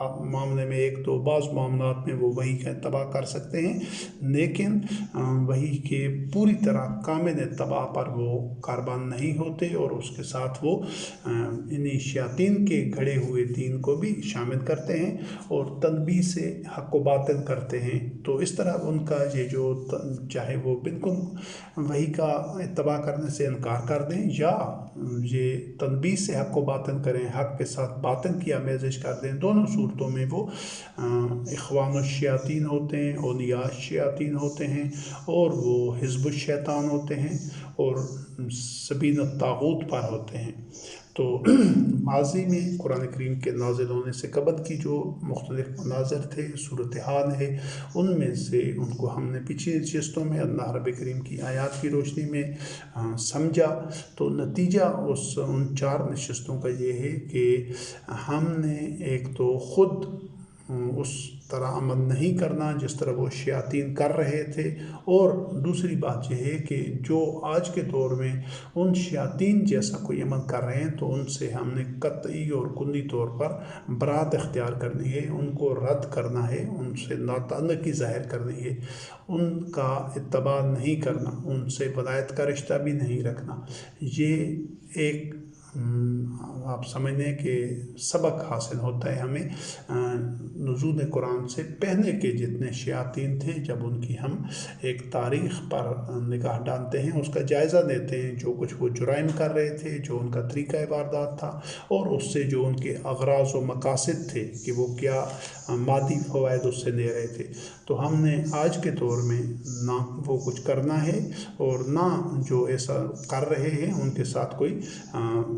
معاملے میں ایک تو بعض معاملات میں وہ وحی کا اتباع کر سکتے ہیں، لیکن وحی کے پوری طرح کامل اتباع پر وہ کاربان نہیں ہوتے، اور اس کے ساتھ وہ انہی شیاطین کے گھڑے ہوئے دین کو بھی شامل کرتے ہیں اور تنبیہ سے حق و باطل کرتے ہیں۔ تو اس طرح ان کا یہ جو چاہے وہ بالکل وحی کا اتباع کرنے سے انکار کر دیں یا یہ تنبیہ سے حق و باطل کریں، حق کے ساتھ باطل کی آمیزش کر دیں، دونوں صورتوں میں وہ اخوان الشیاطین ہوتے ہیں، اولیاء الشیاطین ہوتے ہیں، اور وہ حزب الشیطان ہوتے ہیں اور سبیل الطاغوت پر ہوتے ہیں۔ تو ماضی میں قرآن کریم کے نازل ہونے سے قبل کی جو مختلف مناظر تھے، صورتحال ہے، ان میں سے ان کو ہم نے پچھلی نشستوں میں اللہ رب کریم کی آیات کی روشنی میں سمجھا۔ تو نتیجہ ان 4 نشستوں کا یہ ہے کہ ہم نے ایک تو خود اس طرح عمل نہیں کرنا جس طرح وہ شیاطین کر رہے تھے، اور دوسری بات یہ ہے کہ جو آج کے دور میں ان شیاطین جیسا کوئی عمل کر رہے ہیں تو ان سے ہم نے قطعی اور کلی طور پر برات اختیار کرنی ہے، ان کو رد کرنا ہے، ان سے ناتعلقی ظاہر کرنی ہے، ان کا اتباع نہیں کرنا، ان سے ولایت کا رشتہ بھی نہیں رکھنا۔ یہ ایک آپ سمجھ لیں کہ سبق حاصل ہوتا ہے ہمیں نزول قرآن سے پہلے کے جتنے شیاطین تھے، جب ان کی ہم ایک تاریخ پر نگاہ ڈالتے ہیں، اس کا جائزہ لیتے ہیں، جو کچھ وہ جرائم کر رہے تھے، جو ان کا طریقہ واردات تھا، اور اس سے جو ان کے اغراض و مقاصد تھے کہ وہ کیا مادی فوائد اس سے لے رہے تھے۔ تو ہم نے آج کے دور میں نہ وہ کچھ کرنا ہے اور نہ جو ایسا کر رہے ہیں ان کے ساتھ کوئی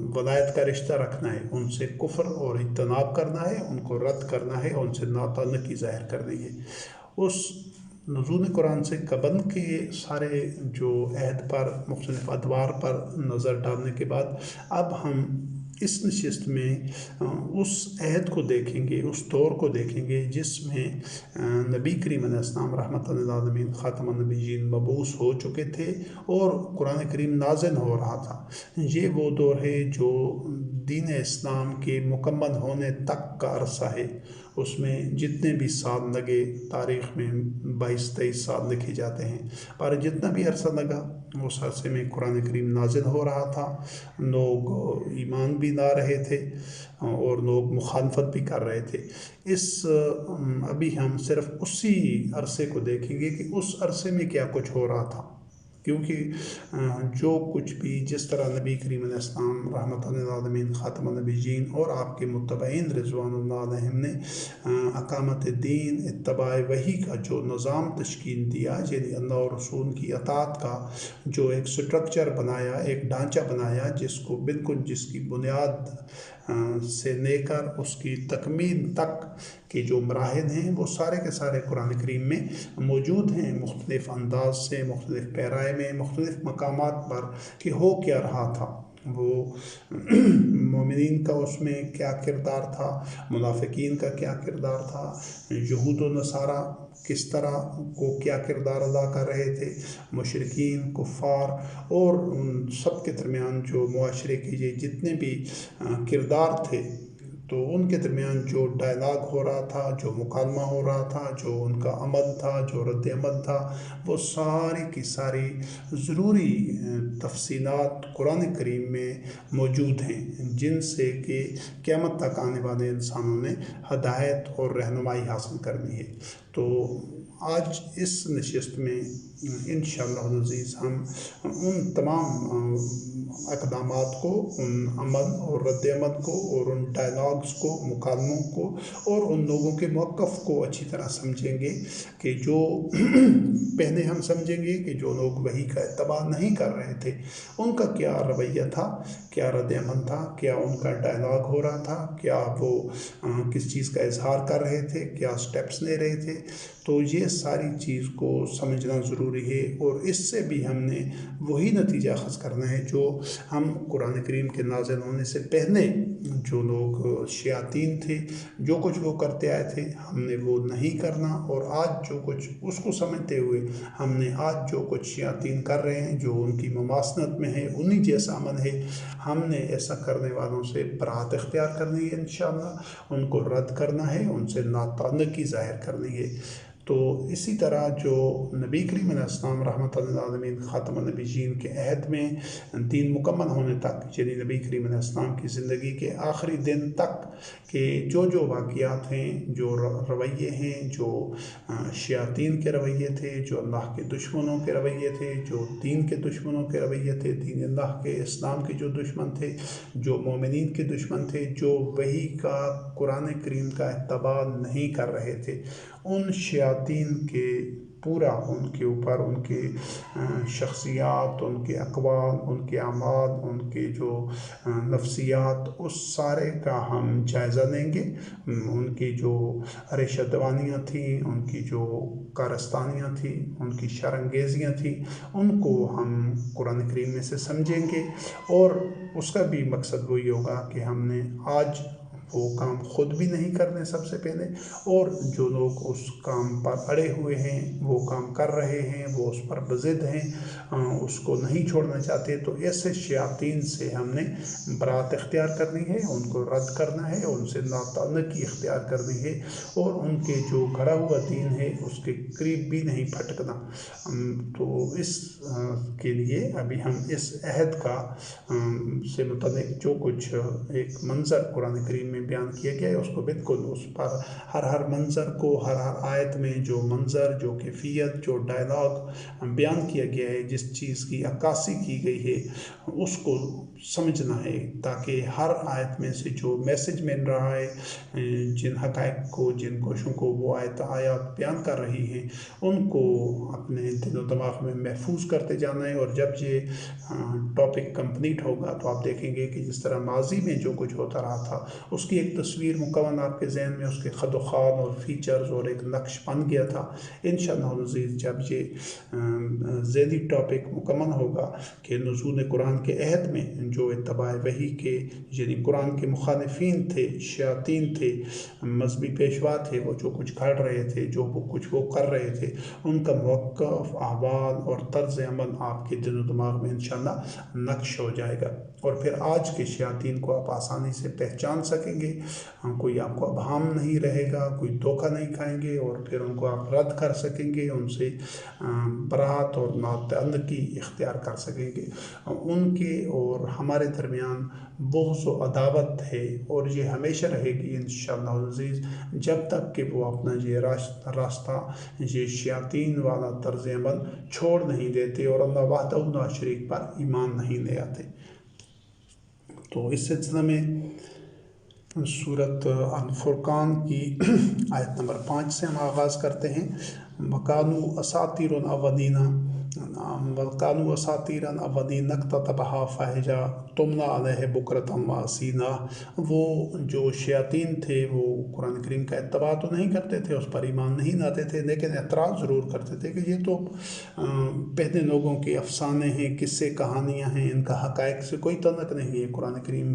ولایت کا رشتہ رکھنا ہے، ان سے کفر اور اجتناب کرنا ہے، ان کو رد کرنا ہے، ان سے ناتعلقی ظاہر کرنی ہے۔ اس نزول قرآن سے قبل کے سارے جو عہد پر مختلف ادوار پر نظر ڈالنے کے بعد اب ہم اس نشست میں اس عہد کو دیکھیں گے، اس دور کو دیکھیں گے جس میں نبی کریم علیہ السلام رحمۃ للعالمین خاتم النبیین مبعوث ہو چکے تھے اور قرآن کریم نازل ہو رہا تھا۔ یہ وہ دور ہے جو دین اسلام کے مکمل ہونے تک کا عرصہ ہے۔ اس میں جتنے بھی سال لگے، تاریخ میں 22-23 سال لکھے جاتے ہیں، پر جتنا بھی عرصہ لگا اس عرصے میں قرآن کریم نازل ہو رہا تھا، لوگ ایمان بھی لا رہے تھے اور لوگ مخالفت بھی کر رہے تھے۔ ابھی ہم صرف اسی عرصے کو دیکھیں گے کہ اس عرصے میں کیا کچھ ہو رہا تھا، کیونکہ جو کچھ بھی جس طرح نبی کریم علیہ السلام رحمۃ للعالمین خاتم النبیین اور آپ کے متبعین رضوان اللہ علیہم نے اقامت دین، اتباع وحی کا جو نظام تشکیل دیا، یعنی اللہ اور رسول کی اطاعت کا جو ایک سٹرکچر بنایا، ایک ڈھانچہ بنایا، جس کو بالکل جس کی بنیاد سے لے کر اس کی تکمیل تک کے جو مراحل ہیں وہ سارے کے سارے قرآن کریم میں موجود ہیں، مختلف انداز سے، مختلف پیرائے میں، مختلف مقامات پر کہ ہو کیا رہا تھا، وہ مومنین کا اس میں کیا کردار تھا، منافقین کا کیا کردار تھا، یہود و نصارہ کس طرح کو کیا کردار ادا کر رہے تھے، مشرکین، کفار، اور ان سب کے درمیان جو معاشرے کے یہ جتنے بھی کردار تھے، تو ان کے درمیان جو ڈائلاگ ہو رہا تھا، جو مکالمہ ہو رہا تھا، جو ان کا عمل تھا، جو رد عمل تھا، وہ ساری کی ساری ضروری تفصیلات قرآن کریم میں موجود ہیں، جن سے کہ قیامت تک آنے والے انسانوں نے ہدایت اور رہنمائی حاصل کرنی ہے۔ تو آج اس نشست میں انشاءاللہ العزیز ہم ان تمام اقدامات کو، ان عمل اور رد عمل کو، اور ان ڈائلاگز کو، مکالموں کو، اور ان لوگوں کے موقف کو اچھی طرح سمجھیں گے کہ جو پہلے ہم سمجھیں گے کہ جو لوگ وحی کا اتباع نہیں کر رہے تھے ان کا کیا رویہ تھا، کیا رد عمل تھا، کیا ان کا ڈائلاگ ہو رہا تھا، کیا وہ کس چیز کا اظہار کر رہے تھے، کیا سٹیپس لے رہے تھے۔ تو یہ یہ ساری چیز کو سمجھنا ضروری ہے، اور اس سے بھی ہم نے وہی نتیجہ اخذ کرنا ہے جو ہم قرآن کریم کے نازل ہونے سے پہلے جو لوگ شیاطین تھے، جو کچھ وہ کرتے آئے تھے، ہم نے وہ نہیں کرنا، اور آج جو کچھ اس کو سمجھتے ہوئے ہم نے آج جو کچھ شیاطین کر رہے ہیں، جو ان کی مماثلت میں ہے، انہی جیسا عمل ہے، ہم نے ایسا کرنے والوں سے برات اختیار کرنی ہے انشاءاللہ، ان کو رد کرنا ہے، ان سے ناتعلقی ظاہر کرنی ہے۔ تو اسی طرح جو نبی کریم علیہ السلام رحمۃ للعالمین خاتم النبیین کے عہد میں دین مکمل ہونے تک، یعنی نبی کریم علیہ السلام کی زندگی کے آخری دن تک کہ جو واقعات ہیں، جو رویے ہیں، جو شیاطین کے رویے تھے، جو اللہ کے دشمنوں کے رویے تھے، جو دین کے دشمنوں کے رویے تھے، دین اللہ کے اسلام کے جو دشمن تھے، جو مومنین کے دشمن تھے، جو وحی کا قرآن کریم کا اتباع نہیں کر رہے تھے، ان شیاطین کے پورا ان کے اوپر ان کے شخصیات، ان کے اقوال، ان کے اعمال، ان کے جو نفسیات، اس سارے کا ہم جائزہ لیں گے۔ ان کی جو رشوتوانیاں تھیں، ان کی جو کارستانیاں تھیں، ان کی شرانگیزیاں تھیں، ان کو ہم قرآن کریم میں سے سمجھیں گے، اور اس کا بھی مقصد وہی ہوگا کہ ہم نے آج وہ کام خود بھی نہیں کرنے سب سے پہلے، اور جو لوگ اس کام پر اڑے ہوئے ہیں، وہ کام کر رہے ہیں، وہ اس پر بضد ہیں، اس کو نہیں چھوڑنا چاہتے، تو ایسے شیاطین سے ہم نے برات اختیار کرنی ہے، ان کو رد کرنا ہے، ان سے ناتعلقی اختیار کرنی ہے، اور ان کے جو گھڑا ہوا دین ہے اس کے قریب بھی نہیں پھٹکنا۔ تو اس کے لیے ابھی ہم اس عہد کا سے متعلق جو کچھ ایک منظر قرآن کریم میں بیان کیا گیا ہے، اس کو بالکل اس پر ہر منظر کو، ہر آیت میں جو منظر، جو کیفیت، جو ڈائلاگ بیان کیا گیا ہے، جس چیز کی عکاسی کی گئی ہے، اس کو سمجھنا ہے، تاکہ ہر آیت میں سے جو میسج مل رہا ہے، جن حقائق کو، جن گوشوں کو وہ آیات بیان کر رہی ہیں، ان کو اپنے دل و دماغ میں محفوظ کرتے جانا ہے۔ اور جب یہ ٹاپک کمپلیٹ ہوگا تو آپ دیکھیں گے کہ جس طرح ماضی میں جو کچھ ہوتا رہا تھا، اس کی ایک تصویر مکمل آپ کے ذہن میں، اس کے خد و خال اور فیچرز اور ایک نقش بن گیا تھا۔ انشاءاللہ العزیز جب یہ ذیلی ٹاپک مکمل ہوگا کہ نزول قرآن کے عہد میں جو اتباع وحی کے، یعنی قرآن کے مخالفین تھے، شیاطین تھے، مذہبی پیشوا تھے، وہ جو کچھ گھڑ رہے تھے، جو کچھ وہ کر رہے تھے، ان کا موقف، احوال اور طرز عمل آپ کے دل و دماغ میں انشاءاللہ نقش ہو جائے گا، اور پھر آج کے شیاطین کو آپ آسانی سے پہچان سکیں گے، کوئی آپ کو ابہام نہیں رہے گا، کوئی دھوکہ نہیں کھائیں گے، اور پھر ان کو آپ رد کر سکیں گے، ان سے برات اور ناتعلقی اختیار کر سکیں گے۔ ان کے اور ہمارے درمیان بغض و عداوت ہے، اور یہ ہمیشہ رہے گی انشاءاللہ العزیز، جب تک کہ وہ اپنا یہ راستہ، یہ شیاطین والا طرز عمل چھوڑ نہیں دیتے، اور اللہ وحدہ لا شریک پر ایمان نہیں لے آتے۔ تو اس سلسلہ میں سورۃ الفرقان کی آیت نمبر 5 سے ہم آغاز کرتے ہیں۔ وَقَالُوا أَسَاطِيرُ الْأَوَّلِينَ وَقَالُوا أَسَاطِيرَ الْأَوَّلِينَ اكْتَتَبَهَا فَهِيَ تُمْلَىٰ عَلَيْهِ بُكْرَةً وَأَصِيلًا۔ وہ جو شیاطین تھے، وہ قرآن کریم کا اتباع تو نہیں کرتے تھے، اس پر ایمان نہیں لاتے تھے، لیکن اعتراض ضرور کرتے تھے کہ یہ تو پہلے لوگوں کے افسانے ہیں، قصے کہانیاں ہیں، ان کا حقائق سے کوئی تعلق نہیں ہے، قرآن کریم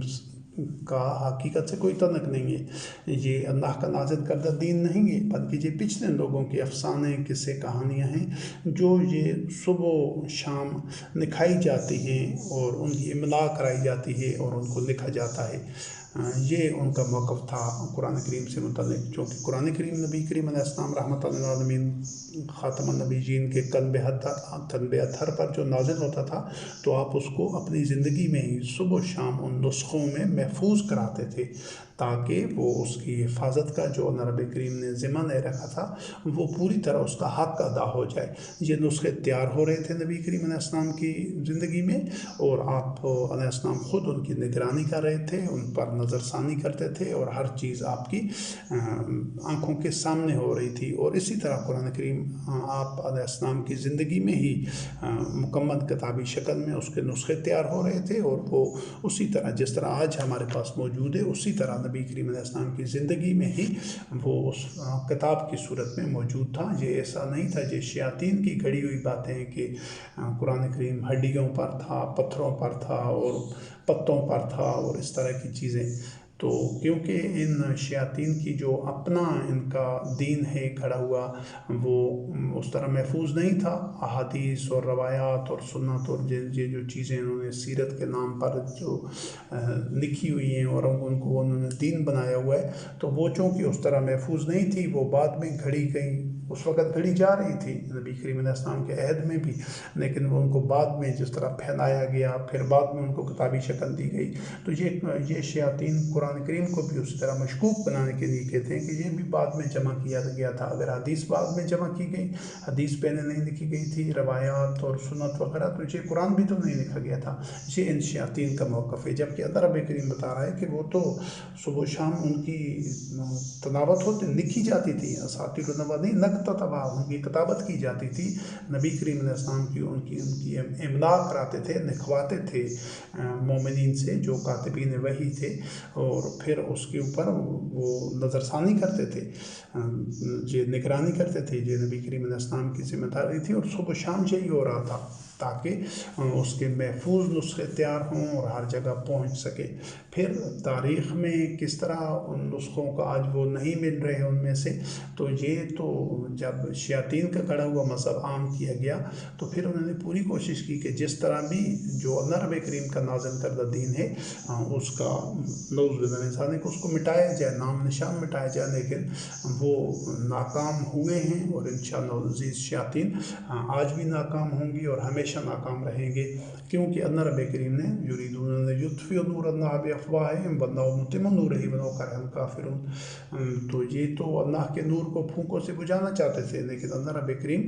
کا حقیقت سے کوئی تعلق نہیں ہے، یہ اللہ کا نازل کردہ دین نہیں ہے، بلکہ یہ پچھلے لوگوں کے افسانے، قصے کہانیاں ہیں، جو یہ صبح و شام لکھائی جاتی ہیں، اور ان کی املاء کرائی جاتی ہے، اور ان کو لکھا جاتا ہے۔ یہ ان کا موقف تھا قرآن کریم سے متعلق، چونکہ قرآن کریم نبی کریم علیہ السلام رحمۃ للعالمین خاتم النبیین کے قلب اطہر پر جو نازل ہوتا تھا، تو آپ اس کو اپنی زندگی میں ہی صبح و شام ان نسخوں میں محفوظ کراتے تھے، تاکہ وہ اس کی حفاظت کا جو رب کریم نے ذمہ لے رکھا تھا، وہ پوری طرح اس کا حق ادا ہو جائے۔ یہ نسخے تیار ہو رہے تھے نبی کریم علیہ السلام کی زندگی میں، اور آپ علیہ السلام خود ان کی نگرانی کر رہے تھے، ان پر نظر ثانی کرتے تھے، اور ہر چیز آپ کی آنکھوں کے سامنے ہو رہی تھی۔ اور اسی طرح قرآن کریم آپ علیہ السلام کی زندگی میں ہی مکمل کتابی شکل میں اس کے نسخے تیار ہو رہے تھے، اور وہ اسی طرح جس طرح آج ہمارے پاس موجود ہے، اسی طرح نبی کریم علیہ السلام کی زندگی میں ہی وہ اس کتاب کی صورت میں موجود تھا۔ یہ ایسا نہیں تھا یہ شیاطین کی گھڑی ہوئی باتیں ہیں کہ قرآن کریم ہڈیوں پر تھا، پتھروں پر تھا اور پتوں پر تھا اور اس طرح کی چیزیں۔ تو کیونکہ ان شیاطین کی جو اپنا ان کا دین ہے کھڑا ہوا وہ اس طرح محفوظ نہیں تھا، احادیث اور روایات اور سنت اور یہ جو چیزیں انہوں نے سیرت کے نام پر جو لکھی ہوئی ہیں اور ان کو انہوں نے دین بنایا ہوا ہے، تو وہ چونکہ اس طرح محفوظ نہیں تھی، وہ بعد میں گھڑی گئی، اس وقت گھڑی جا رہی تھی نبی کریم علیہ السلام کے عہد میں بھی، لیکن وہ ان کو بعد میں جس طرح پھیلایا گیا، پھر بعد میں ان کو کتابی شکل دی گئی۔ تو یہ شیاطین قرآن کریم کو بھی اسی طرح مشکوک بنانے کے لیے کہتے ہیں کہ یہ بھی بعد میں جمع کیا گیا تھا۔ اگر حدیث بعد میں جمع کی گئی، حدیث پہلے نہیں لکھی گئی تھی، روایات اور سنت وغیرہ، تو یہ قرآن بھی تو نہیں لکھا گیا تھا۔ یہ ان شیاطین کا موقف ہے، جبکہ اللہ رب کریم بتا رہا ہے کہ وہ تو صبح و شام ان کی تلاوت ہوتی، لکھی جاتی تھی، اساطیر النبوہ نہیں نکتتبہ، ان کی کتابت کی جاتی تھی، نبی کریم علیہ السلام کی ان کی املا کراتے تھے، لکھواتے تھے مومنین سے جو کاتبین وحی تھے، اور پھر اس کے اوپر وہ نظر ثانی کرتے تھے، یہ نگرانی کرتے تھے، یہ نبی کریم علیہ السلام کی ذمہ داری تھی، اور صبح و شام یہی ہو رہا تھا تاکہ اس کے محفوظ نسخے تیار ہوں اور ہر جگہ پہنچ سکے۔ پھر تاریخ میں کس طرح ان نسخوں کا آج وہ نہیں مل رہے ہیں ان میں سے، تو یہ تو جب شیاطین کا کھڑا ہوا مذہب عام کیا گیا تو پھر انہوں نے پوری کوشش کی کہ جس طرح بھی جو اللہ رب کریم کا نازل کردہ دین ہے اس کا نعوذ باللہ من ذالک اس کو مٹایا جائے، نام نشان مٹایا جائے، لیکن وہ ناکام ہوئے ہیں، اور انشاءاللہ العزیز شیاطین آج بھی ناکام ہوں گی اور ہمیشہ ناکام رہیں گے، کیونکہ اللہ رب کریم نے یریدون ان یطفئوا نور اللہ بافواہہم واللہ متم نورہ ولو کرہ الکافرون، تو یہ تو اللہ کے نور کو پھونکوں سے بجھانا چاہتے تھے، لیکن اللہ رب کریم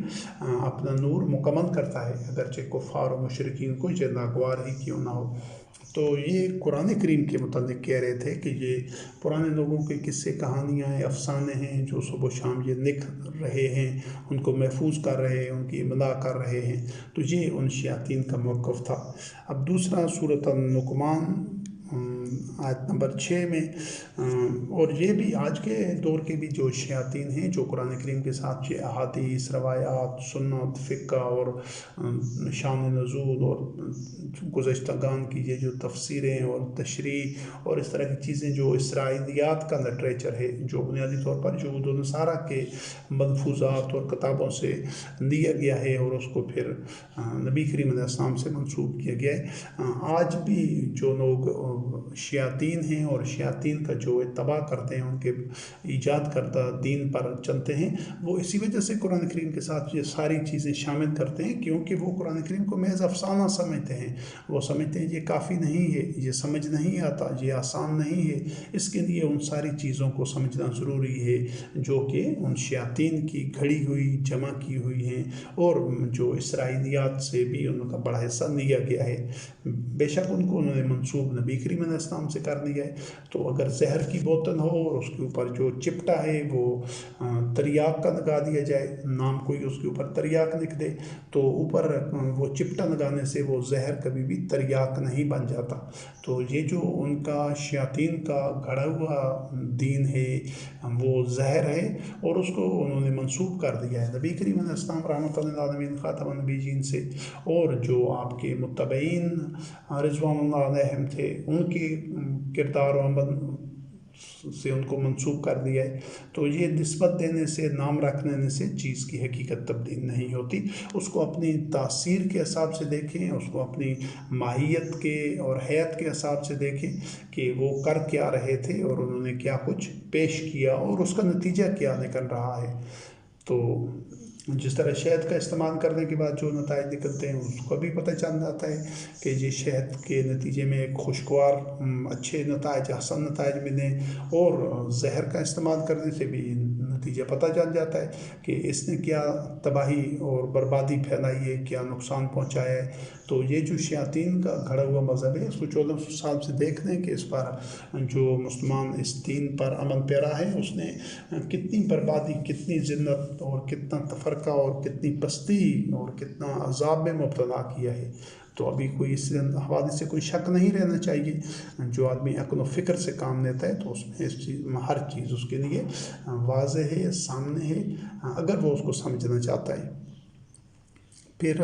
اپنا نور مکمل کرتا ہے، اگرچہ کفار و مشرکین کو یہ ناگوار ہی کیوں نہ ہو۔ تو یہ قرآن کریم کے متعلق کہہ رہے تھے کہ یہ پرانے لوگوں کے قصے کہانیاں ہیں، افسانے ہیں جو صبح و شام یہ لکھ رہے ہیں، ان کو محفوظ کر رہے ہیں، ان کی املا کر رہے ہیں، تو یہ ان شیاطین کا موقف تھا۔ اب دوسرا سورۃ النعمان آیت نمبر 6 میں، اور یہ بھی آج کے دور کے بھی جو شیاطین ہیں جو قرآن کریم کے ساتھ یہ احادیث، روایات، سنت، فقہ اور شان نزول اور گزشتگان کی یہ جو تفسیریں اور تشریح اور اس طرح کی چیزیں جو اسرائیلیات کا لٹریچر ہے، جو بنیادی طور پر یہود و نصارہ کے ملفوظات اور کتابوں سے لیا گیا ہے اور اس کو پھر نبی کریم علیہ السلام سے منسوب کیا گیا ہے، آج بھی جو لوگ شیاطین ہیں اور شیاطین کا جو اتباع کرتے ہیں، ان کے ایجاد کردہ دین پر چلتے ہیں، وہ اسی وجہ سے قرآن کریم کے ساتھ یہ ساری چیزیں شامل کرتے ہیں، کیونکہ وہ قرآن کریم کو محض افسانہ سمجھتے ہیں، وہ سمجھتے ہیں یہ کافی نہیں ہے، یہ سمجھ نہیں آتا، یہ آسان نہیں ہے، اس کے لیے ان ساری چیزوں کو سمجھنا ضروری ہے جو کہ ان شیاطین کی گھڑی ہوئی جمع کی ہوئی ہیں، اور جو اسرائیلیات سے بھی ان کا بڑا حصہ لیا گیا ہے، بے شک ان کو انہوں نے منسوب نبی کریم علیہ السلام سے کر دیا ہے۔ تو اگر زہر کی بوتل ہو اور اس کے اوپر جو چپٹا ہے وہ تریاق کا لگا دیا جائے، نام کوئی اس کے اوپر تریاق لکھ دے، تو اوپر وہ چپٹا لگانے سے وہ زہر کبھی بھی تریاق نہیں بن جاتا۔ تو یہ جو ان کا شیاطین کا گھڑا ہوا دین ہے وہ زہر ہے، اور اس کو انہوں نے منسوب کر دیا ہے نبی کریم علیہ السلام رحمۃ للعالمین خاتم النبیین سے، اور جو آپ کے متبعین رضوان اللہ علیہم تھے ان کے کردار و عمل سے ان کو منسوب کر دیا ہے۔ تو یہ نسبت دینے سے، نام رکھ دینے سے چیز کی حقیقت تبدیل نہیں ہوتی، اس کو اپنی تاثیر کے حساب سے دیکھیں، اس کو اپنی ماہیت کے اور حیت کے حساب سے دیکھیں کہ وہ کر کیا رہے تھے اور انہوں نے کیا کچھ پیش کیا اور اس کا نتیجہ کیا نکل رہا ہے۔ تو جس طرح شہد کا استعمال کرنے کے بعد جو نتائج نکلتے ہیں اس کو بھی پتہ چل جاتا ہے کہ یہ شہد کے نتیجے میں ایک خوشگوار اچھے نتائج، حسن نتائج ملیں، اور زہر کا استعمال کرنے سے بھی نتیجہ پتہ چل جاتا ہے کہ اس نے کیا تباہی اور بربادی پھیلائی ہے، کیا نقصان پہنچایا ہے۔ تو یہ جو شیاطین کا گھڑا ہوا مذہب ہے، اس کو 1400 سال سے دیکھ لیں کہ اس پر جو مسلمان اس دین پر عمل پیرا ہے اس نے کتنی بربادی، کتنی ذلت اور کتنا تفرقہ اور کتنی پستی اور کتنا عذاب میں مبتلا کیا ہے۔ تو ابھی کوئی اس حوادث سے کوئی شک نہیں رہنا چاہیے. جو آدمی عقل و فکر سے کام لیتا ہے تو اس میں اس چیز ہر چیز اس کے لیے واضح ہے، سامنے ہے، اگر وہ اس کو سمجھنا چاہتا ہے. پھر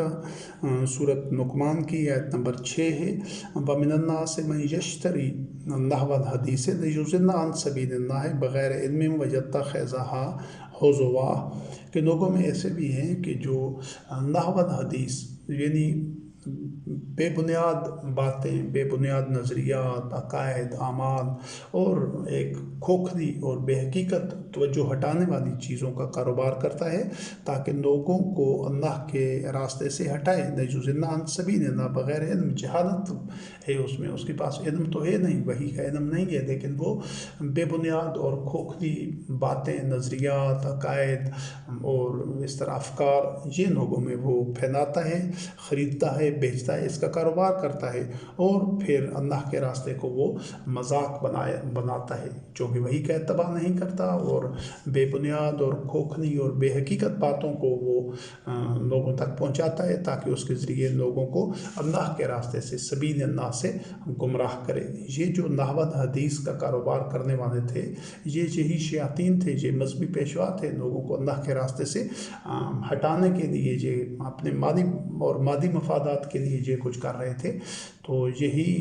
سورۃ لقمان کی آیت نمبر 6 ہے، وَمِنَ النَّاسِ مَن يَشْتَرِي لَهْوَ الْحَدِيثِ لِيُضِلَّ عَن سَبِيلِ اللَّهِ بغیر علم وَيَتَّخِذَهَا ہُزُوًا، کہ لوگوں میں ایسے بھی ہیں کہ جو لَهْوَ الْحَدِيث یعنی بے بنیاد باتیں، بے بنیاد نظریات، عقائد، اعمال اور ایک کھوکھلی اور بے حقیقت توجہ ہٹانے والی چیزوں کا کاروبار کرتا ہے تاکہ لوگوں کو اللہ کے راستے سے ہٹائے. لیضل عن سبیل اللہ، بغیر علم، جہالت ہے اس میں، اس کے پاس علم تو ہے نہیں، وحی کا علم نہیں ہے، لیکن وہ بے بنیاد اور کھوکھلی باتیں، نظریات، عقائد اور اس طرح افکار یہ لوگوں میں وہ پھیلاتا ہے، خریدتا ہے، بیچتا ہے، اس کا کاروبار کرتا ہے، اور پھر اللہ کے راستے کو وہ مذاق بناتا ہے، چونکہ وہی کا اتباع نہیں کرتا اور بے بنیاد اور کھوکھلی اور بے حقیقت باتوں کو وہ لوگوں تک پہنچاتا ہے تاکہ اس کے ذریعے لوگوں کو اللہ کے راستے سے، سبیل اللہ سے گمراہ کرے. یہ جو لہو الحدیث کا کاروبار کرنے والے تھے، یہی شیاطین تھے، یہ مذہبی پیشوا تھے، لوگوں کو اللہ کے راستے سے ہٹانے کے لیے، یہ اپنے مادی مفادات کے لیے یہ کچھ کر رہے تھے. تو یہی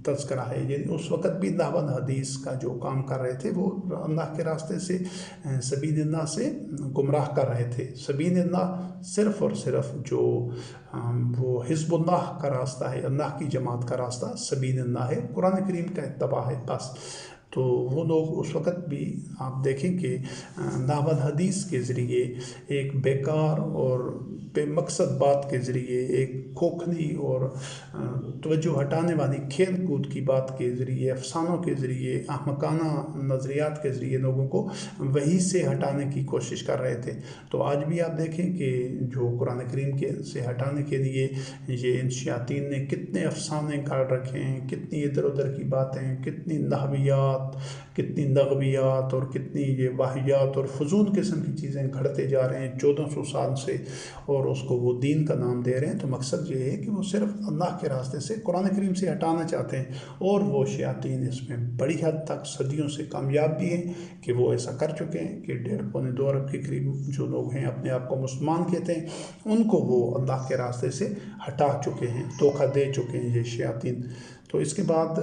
تذکرہ ہے، یعنی اس وقت بھی لہو الحدیث کا جو کام کر رہے تھے وہ اللہ کے راستے سے، سبیل اللہ سے گمراہ کر رہے تھے. سبیل اللہ صرف اور صرف جو وہ حزب اللہ کا راستہ ہے، اللہ کی جماعت کا راستہ سبیل اللہ ہے، قرآن کریم کا اتباع ہے بس. تو وہ لوگ اس وقت بھی آپ دیکھیں کہ لہو الحدیث کے ذریعے ایک بیکار اور بے مقصد بات کے ذریعے، ایک کھوکھلی اور توجہ ہٹانے والی کھیل کود کی بات کے ذریعے، افسانوں کے ذریعے، احمقانہ نظریات کے ذریعے لوگوں کو وحی سے ہٹانے کی کوشش کر رہے تھے. تو آج بھی آپ دیکھیں کہ جو قرآن کریم سے ہٹانے کے لیے یہ ان شیاطین نے کتنے افسانے کاٹ رکھے ہیں، کتنی ادھر ادھر کی باتیں، کتنی لغویات، کتنی لغویات اور کتنی یہ واہیات اور فضول قسم کی چیزیں گھڑتے جا رہے ہیں 1400 سال سے، اور اس کو وہ دین کا نام دے رہے ہیں. تو مقصد یہ ہے کہ وہ صرف اللہ کے راستے سے، قرآن کریم سے ہٹانا چاہتے ہیں، اور وہ شیاطین اس میں بڑی حد تک صدیوں سے کامیاب بھی ہیں کہ وہ ایسا کر چکے ہیں کہ 1.5-2 ارب کے قریب جو لوگ ہیں اپنے آپ کو مسلمان کہتے ہیں، ان کو وہ اللہ کے راستے سے ہٹا چکے ہیں، دھوکہ دے چکے ہیں یہ شیاطین. تو اس کے بعد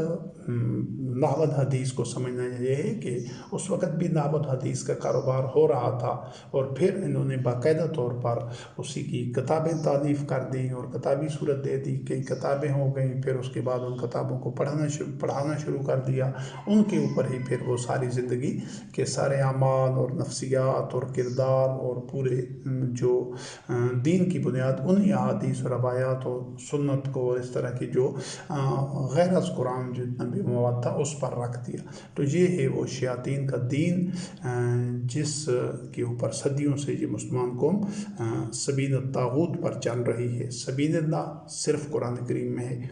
لہو الحدیث کو سمجھنا یہ ہے کہ اس وقت بھی لہو الحدیث کا کاروبار ہو رہا تھا، اور پھر انہوں نے باقاعدہ طور پر اسی کی کتابیں تالیف کر دیں اور کتابی صورت دے دی، کئی کتابیں ہو گئیں، پھر اس کے بعد ان کتابوں کو پڑھانا شروع کر دیا. ان کے اوپر ہی پھر وہ ساری زندگی کے سارے اعمال اور نفسیات اور کردار اور پورے جو دین کی بنیاد انہی احادیث اور روایات اور سنت کو اور اس طرح کی جو غیر از قرآن جتنا بھی مواد تھا اس پر رکھ دیا. تو یہ ہے وہ شیاطین کا دین جس کے اوپر صدیوں سے یہ مسلمان قوم سبیل الطاغوت پر چل رہی ہے. سبیل اللہ صرف قرآن کریم میں ہے.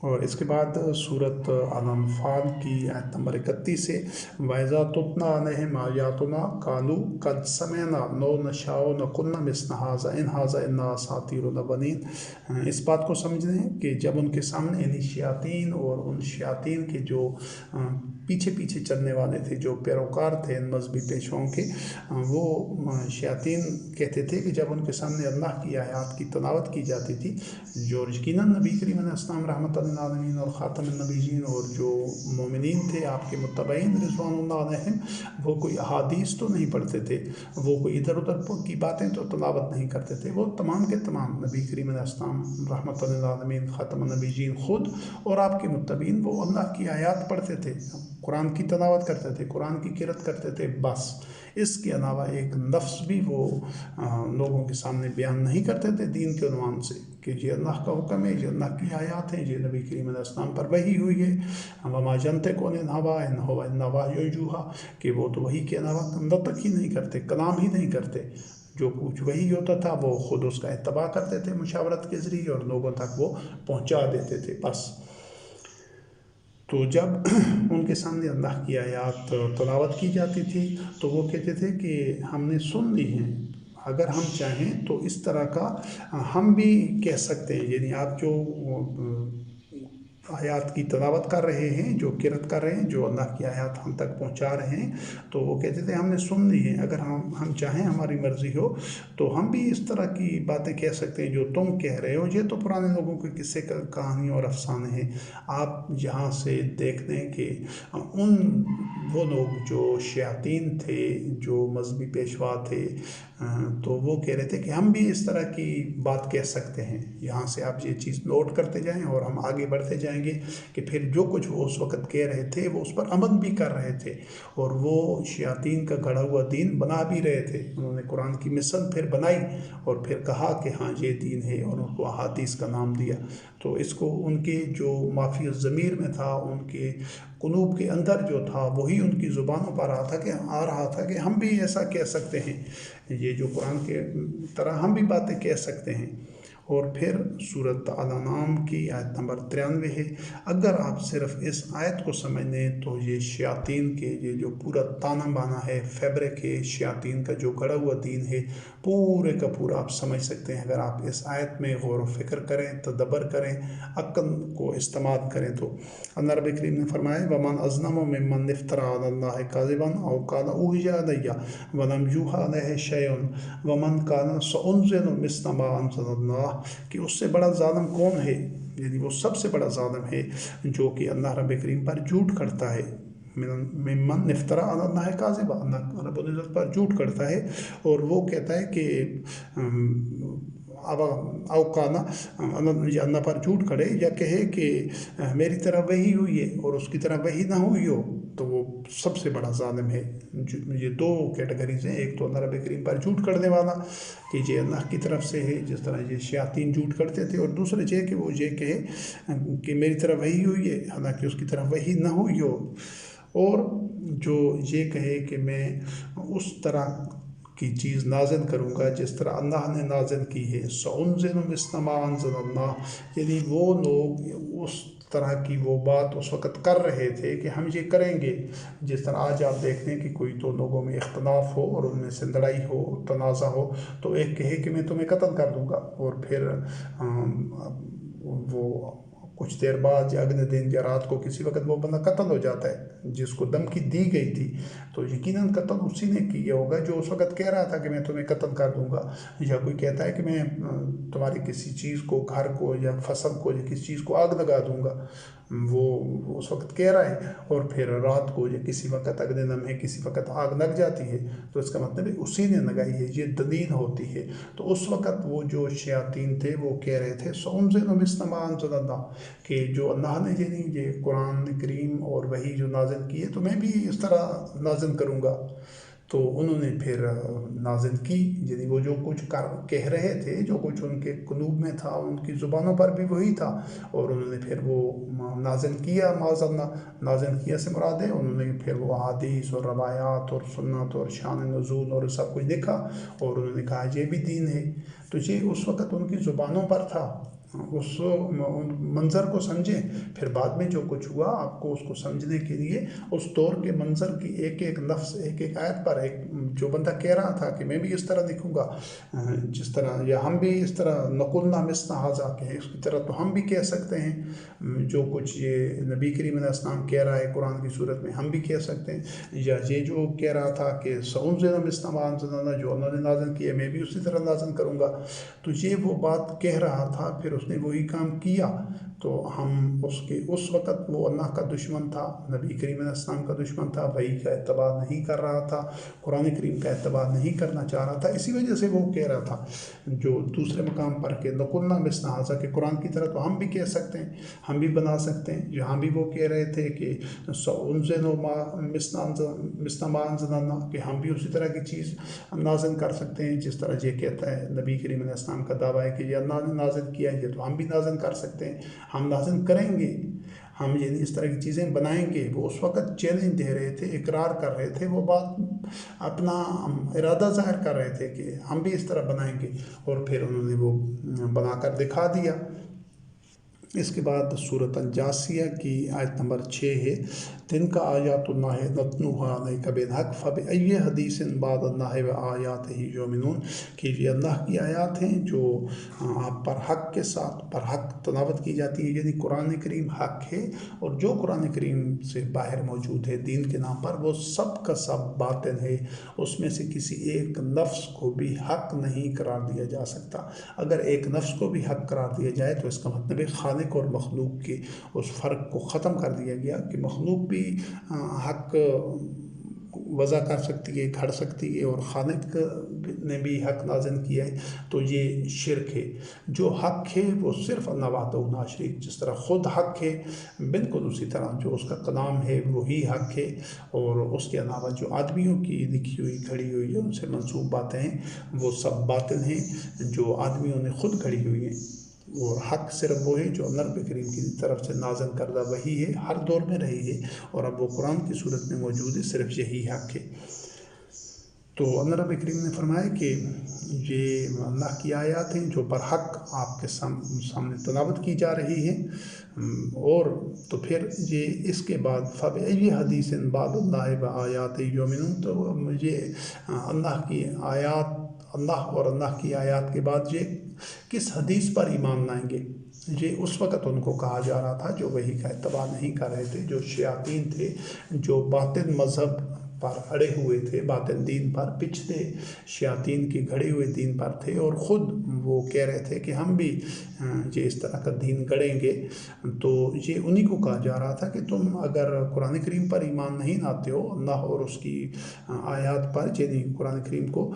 اور اس کے بعد سورۃ الانفال کی آیت نمبر 31 سے وَإِذَا تُتْلَىٰ عَلَيْهِمْ آيَاتُنَا قَالُوا قَدْ سَمِعْنَا لَوْ نَشَاءُ لَقُلْنَا مِثْلَ هَٰذَا إِنْ هَٰذَا إِلَّا أَسَاطِيرُ الْأَوَّلِينَ. اس بات کو سمجھ لیں کہ جب ان کے سامنے یعنی شیاطین اور ان شیاطین کے جو پیچھے چلنے والے تھے، جو پیروکار تھے ان مذہبی پیشواؤں کے، وہ شیاطین کہتے تھے کہ جب ان کے سامنے اللہ کی آیات کی تلاوت کی جاتی تھی، جو یقیناً نبی کریم علیہ السلام رحمۃ للعالمین اور خاتم النبیین اور جو مومنین تھے آپ کے متبعین رضوان اللہ علیہم، وہ کوئی احادیث تو نہیں پڑھتے تھے، وہ کوئی ادھر ادھر کی باتیں تو تلاوت نہیں کرتے تھے، وہ تمام کے تمام نبی کریم علیہ السلام رحمۃ للعالمین خاتم النبیین خود اور آپ کے متبعین وہ اللہ کی آیات پڑھتے تھے، قرآن کی تلاوت کرتے تھے، قرآن کی قرأت کرتے تھے، بس اس کے علاوہ ایک لفظ بھی وہ لوگوں کے سامنے بیان نہیں کرتے تھے دین کے عنوان سے کہ یہ اللہ کا حکم ہے، یہ اللہ کی آیات ہیں، یہ نبی کریم علیہ السلام پر وحی ہوئی ہے. وَمَا يَنطِقُ عَنِ الْهَوَىٰ إِنْ هُوَ إِلَّا وَحْيٌ يُوحَىٰ، کہ وہ تو وحی کے علاوہ نطق ہی نہیں کرتے، کلام ہی نہیں کرتے. جو کچھ وحی ہوتا تھا وہ خود اس کا اتباع کرتے تھے مشاورت کے ذریعے اور لوگوں تک وہ پہنچا دیتے تھے بس. تو جب ان کے سامنے اللہ کی آیات تلاوت کی جاتی تھی تو وہ کہتے تھے کہ ہم نے سن لی ہیں، اگر ہم چاہیں تو اس طرح کا ہم بھی کہہ سکتے ہیں، یعنی آپ جو آیات کی تلاوت کر رہے ہیں، جو قرأت کر رہے ہیں، جو اللہ کی آیات ہم تک پہنچا رہے ہیں، تو وہ کہتے تھے ہم نے سن لی ہے، اگر ہم چاہیں ہماری مرضی ہو تو ہم بھی اس طرح کی باتیں کہہ سکتے ہیں جو تم کہہ رہے ہو۔ یہ تو پرانے لوگوں کے قصے کہانی اور افسانے ہیں۔ آپ یہاں سے دیکھ دیں کہ وہ لوگ جو شیاطین تھے، جو مذہبی پیشوا تھے، تو وہ کہہ رہے تھے کہ ہم بھی اس طرح کی بات کہہ سکتے ہیں۔ یہاں سے آپ یہ چیز نوٹ کرتے جائیں اور ہم آگے بڑھتے جائیں گے کہ پھر جو کچھ وہ اس وقت کہہ رہے تھے وہ اس پر عمل بھی کر رہے تھے، اور وہ شیاطین کا گڑھا ہوا دین بنا بھی رہے تھے۔ انہوں نے قرآن کی مثل پھر بنائی اور پھر کہا کہ ہاں یہ دین ہے، اور ان کو احادیث کا نام دیا۔ تو اس کو ان کے جو مافی الضمیر میں تھا، ان کے قلوب کے اندر جو تھا، وہی ان کی زبانوں پر آ رہا تھا کہ ہم بھی ایسا کہہ سکتے ہیں، یہ جو قرآن کے طرح ہم بھی باتیں کہہ سکتے ہیں۔ اور پھر سورۃ الانعام کی آیت نمبر 93 ہے۔ اگر آپ صرف اس آیت کو سمجھ لیں تو یہ شیاطین کے یہ جو پورا تانا بانا ہے، فیبرک ہے، شیاطین کا جو گڑھا ہوا دین ہے، پورے کا پورا آپ سمجھ سکتے ہیں اگر آپ اس آیت میں غور و فکر کریں، تدبر کریں، عقل کو استعمال کریں تو۔ اللہ رب کریم نے فرمایا وَمَنْ أَظْلَمُ مِمَّنِ افْتَرَىٰ عَلَى اللَّهِ كَذِبًا أَوْ قَالَ أُوحِيَ إِلَيَّ وَلَمْ يُوحَىٰ إِلَيْهِ شَيْءٌ وَمَنْ قَالَ سَأُنزِلُ مِثْلَ مَا أَنزَلَ اللَّهُ، کہ اس سے بڑا ظالم کون ہے؟ یعنی وہ سب سے بڑا ظالم ہے جو کہ اللہ رب کریم پر جھوٹ کرتا ہے۔ ممن افطرا علی اللہ کاذبا، اللہ رب العزت پر جھوٹ کرتا ہے، اور وہ کہتا ہے کہ اوقانا اللہ پر جھوٹ کھڑے، یا کہے کہ میری طرح وحی ہوئی ہے اور اس کی طرح وحی نہ ہوئی ہو، تو وہ سب سے بڑا ظالم ہے۔ یہ دو کیٹیگریز ہیں، ایک تو اللہ رب کریم پر جھوٹ کرنے والا کہ یہ اللہ کی طرف سے ہے، جس طرح یہ شیاطین جھوٹ کرتے تھے، اور دوسرے یہ کہ وہ یہ کہے کہ میری طرف وحی ہوئی ہے حالانکہ اس کی طرف وحی نہ ہوئی ہو، اور جو یہ کہے کہ میں اس طرح کی چیز نازل کروں گا جس طرح اللہ نے نازل کی ہے۔ سَأُنزِلُ مِثْلَ مَا أَنزَلَ اللَّهُ، یعنی وہ لوگ اس طرح کی وہ بات اس وقت کر رہے تھے کہ ہم یہ کریں گے، جس طرح آج آپ دیکھتے ہیں کہ کوئی تو لوگوں میں اختلاف ہو اور ان میں سے لڑائی ہو، تنازع ہو، تو ایک کہے کہ میں تمہیں قتل کر دوں گا، اور پھر وہ کچھ دیر بعد یا اگلے دن یا رات کو کسی وقت وہ بندہ قتل ہو جاتا ہے جس کو دھمکی دی گئی تھی، تو یقیناً قتل اسی نے کیا ہوگا جو اس وقت کہہ رہا تھا کہ میں تمہیں قتل کر دوں گا۔ یا کوئی کہتا ہے کہ میں تمہاری کسی چیز کو، گھر کو یا فصل کو یا کسی چیز کو آگ لگا دوں گا، وہ اس وقت کہہ رہا ہے، اور پھر رات کو یا کسی وقت اگلے لمحے کسی وقت آگ لگ جاتی ہے، تو اس کا مطلب ہے اسی نے لگائی ہے، یہ دلیل ہوتی ہے۔ تو اس وقت وہ جو شیاطین تھے وہ کہہ رہے تھے سَأُنزِلُ مِثْلَ مَا أَنزَلَ اللَّهُ، کہ جو اللہ نے یعنی یہ قرآن کریم اور وحی جو نازل کی ہے تو میں بھی اس طرح نازل کروں گا۔ تو انہوں نے پھر نازل کی، یعنی وہ جو کچھ کہہ رہے تھے، جو کچھ ان کے قلوب میں تھا، ان کی زبانوں پر بھی وہی تھا، اور انہوں نے پھر وہ نازل کیا۔ معاذ اللہ، نازل کیا سے مراد ہے انہوں نے پھر وہ احادیث اور روایات اور سنت اور شان نزول اور سب کچھ لکھا، اور انہوں نے کہا یہ بھی دین ہے۔ تو یہ اس وقت ان کی زبانوں پر تھا۔ اس منظر کو سمجھیں، پھر بعد میں جو کچھ ہوا آپ کو اس کو سمجھنے کے لیے اس دور کے منظر کی ایک ایک لفظ، ایک ایک آیت پر، ایک جو بندہ کہہ رہا تھا کہ میں بھی اس طرح لکھوں گا جس طرح، یا ہم بھی اس طرح نقلنا مثل ھذا، کہ اس کی طرح تو ہم بھی کہہ سکتے ہیں جو کچھ یہ نبی کریم علیہ السلام کہہ رہا ہے قرآن کی صورت میں، ہم بھی کہہ سکتے ہیں۔ یا یہ جو کہہ رہا تھا کہ سَأُنزِلُ مِثْلَ مَا أَنزَلَ اللَّهُ، جو اللہ نے نازل کیا میں بھی اسی طرح نازل کروں گا، تو یہ وہ بات کہہ رہا تھا، پھر اس نے وہی کام کیا، تو ہم اس وقت وہ اللہ کا دشمن تھا، نبی کریم علیہ السلام کا دشمن تھا، وحی کا اعتبار نہیں کر رہا تھا، قرآن کریم کا اعتبار نہیں کرنا چاہ رہا تھا، اسی وجہ سے وہ کہہ رہا تھا جو دوسرے مقام پر کہ نقلنا مثل ھذا، کہ قرآن کی طرح تو ہم بھی کہہ سکتے ہیں، ہم بھی بنا سکتے ہیں۔ یہاں بھی وہ کہہ رہے تھے کہ سَأُنزِلُ مِثْلَ مَا أَنزَلَ اللَّهُ، کہ ہم بھی اسی طرح کی چیز نازل کر سکتے ہیں جس طرح یہ کہتا ہے نبی کریم علیہ السلام کا دعویٰ ہے کہ یہ اللہ نے نازل کیا ہے، یہ تو ہم بھی نازل کر سکتے ہیں، ہم نازل کریں گے، ہم یعنی اس طرح کی چیزیں بنائیں گے۔ وہ اس وقت چیلنج دے رہے تھے، اقرار کر رہے تھے، وہ بات اپنا ارادہ ظاہر کر رہے تھے کہ ہم بھی اس طرح بنائیں گے، اور پھر انہوں نے وہ بنا کر دکھا دیا۔ اس کے بعد سورۃ الجاثیہ کی آیت نمبر 6 ہے، تِلْکَ آیاتُ اللہِ نَتْلُوہَا عَلَیْکَ بِالْحَقِّ فَبِأَیِّ حَدِیثٍ بَعْدَ اللہِ وَآیَاتِهِ یُؤْمِنُونَ، کہ یہ اللہ کی آیات ہیں جو آپ پر حق کے ساتھ برحق تلاوت کی جاتی ہے، یعنی قرآن کریم حق ہے، اور جو قرآن کریم سے باہر موجود ہے دین کے نام پر وہ سب کا سب باطل ہے، اس میں سے کسی ایک لفظ کو بھی حق نہیں قرار دیا جا سکتا۔ اگر ایک لفظ کو بھی حق قرار دیا جائے تو اس کا مطلب ہے خالق اور مخلوق کے اس فرق کو ختم کر دیا گیا کہ مخلوق بھی حق وضع کر سکتی ہے، گھڑ سکتی ہے، اور خالق نے بھی حق نازل کیا ہے، تو یہ شرک ہے۔ جو حق ہے وہ صرف اللہ وحدہ لا شریک، جس طرح خود حق ہے بالکل اسی طرح جو اس کا کلام ہے وہی حق ہے، اور اس کے علاوہ جو آدمیوں کی لکھی ہوئی گھڑی ہوئی ہے ان سے منسوب باتیں ہیں وہ سب باطل ہیں جو آدمیوں نے خود گھڑی ہوئی ہیں، اور حق صرف وہ ہے جو اللہ رب کریم کی طرف سے نازل کردہ وحی ہے، ہر دور میں رہی ہے، اور اب وہ قرآن کی صورت میں موجود ہے، صرف یہی حق ہے۔ تو اللہ رب کریم نے فرمایا کہ یہ اللہ کی آیات ہیں جو برحق آپ کے سامنے تلاوت کی جا رہی ہیں، اور تو پھر یہ اس کے بعد فَبِأَیِّ حَدِیثٍ بَعْدَ اللہِ وَآیَاتِهِ یُؤْمِنُونَ، تو یہ اللہ کی آیات، اللہ اور اللہ کی آیات کے بعد یہ کس حدیث پر ایمان لائیں گے؟ یہ اس وقت ان کو کہا جا رہا تھا جو وحی کا اتباع نہیں کر رہے تھے، جو شیاطین تھے، جو باطل مذہب پر اڑے ہوئے تھے، باطل دین پر، پچھلے شیاطین کے گھڑے ہوئے دین پر تھے، اور خود وہ کہہ رہے تھے کہ ہم بھی یہ اس طرح کا دین گڑیں گے۔ تو یہ انہی کو کہا جا رہا تھا کہ تم اگر قرآن کریم پر ایمان نہیں لاتے ہو، اللہ اور اس کی آیات پر، یعنی قرآن کریم کو،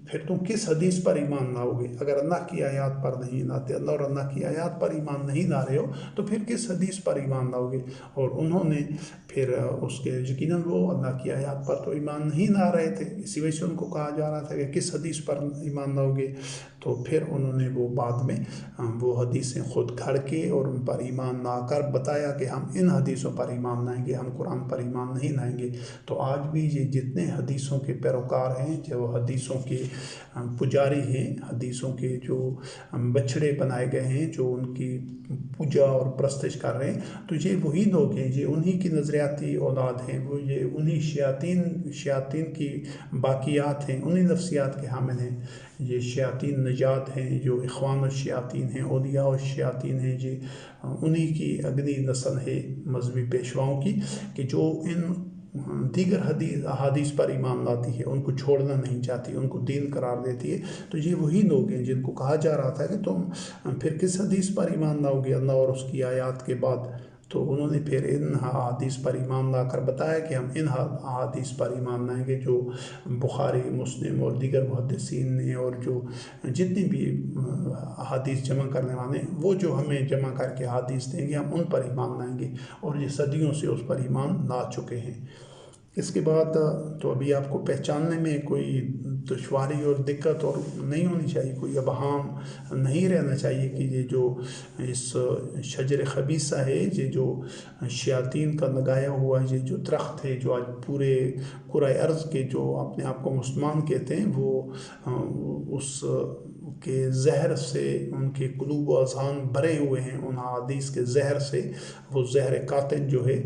پھر تم کس حدیث پر ایمان لاؤ گے؟ اگر اللہ کی آیات پر نہیں لاتے، اللہ اور اللہ کی آیات پر ایمان نہیں لا رہے ہو تو پھر کس حدیث پر ایمان لاؤ گے؟ اور انہوں نے پھر اس کے یقیناً وہ اللہ کی آیات پر تو ایمان نہیں لا رہے تھے، اسی وجہ سے ان کو کہا جا رہا تھا کہ کس حدیث پر ایمان لاؤ گے؟ تو پھر انہوں نے وہ بعد میں وہ حدیثیں خود گھڑ کے اور ان پر ایمان لا کر بتایا کہ ہم ان حدیثوں پر ایمان لائیں گے، ہم قرآن پر ایمان نہیں لائیں گے۔ تو آج بھی یہ جتنے حدیثوں کے پیروکار ہیں، جو حدیثوں کے پجاری ہیں، حدیثوں کے جو بچھڑے بنائے گئے ہیں، جو ان کی پوجا اور پرستش کر رہے ہیں، تو یہ وہی لوگ ہیں، یہ انہی کی نظریاتی اولاد ہیں، وہ یہ انہی شیاطین کی باقیات ہیں، انہی نفسیات کے حامل ہیں۔ یہ شیاطین نجات ہیں، جو اخوان الشیاطین ہیں، اولیاء الشیاطین ہیں، یہ انہی کی اگلی نسل ہے مذہبی پیشواؤں کی، کہ جو ان دیگر احادیث پر ایمان لاتی ہے، ان کو چھوڑنا نہیں چاہتی، ان کو دین قرار دیتی ہے۔ تو یہ وہی لوگ ہیں جن کو کہا جا رہا تھا کہ تم پھر کس حدیث پر ایمان لاؤ گے اللہ اور اس کی آیات کے بعد؟ تو انہوں نے پھر ان احادیث پر ایمان لا کر بتایا کہ ہم ان احادیث پر ایمان لائیں گے جو بخاری، مسلم اور دیگر محدثین نے، اور جو جتنی بھی احادیث جمع کرنے والے ہیں، وہ جو ہمیں جمع کر کے احادیث دیں گے ہم ان پر ایمان لائیں گے، اور یہ صدیوں سے اس پر ایمان لا چکے ہیں۔ اس کے بعد تو ابھی آپ کو پہچاننے میں کوئی دشواری اور دقت اور نہیں ہونی چاہیے، کوئی ابہام نہیں رہنا چاہیے کہ یہ جو اس شجر خبیثہ ہے، یہ جو شیاطین کا لگایا ہوا یہ جو درخت ہے، جو آج پورے کرۂ ارض کے جو اپنے آپ کو مسلمان کہتے ہیں، وہ اس کے زہر سے ان کے قلوب و اذہان بھرے ہوئے ہیں، ان احادیث کے زہر سے۔ وہ زہر قاتل جو ہے،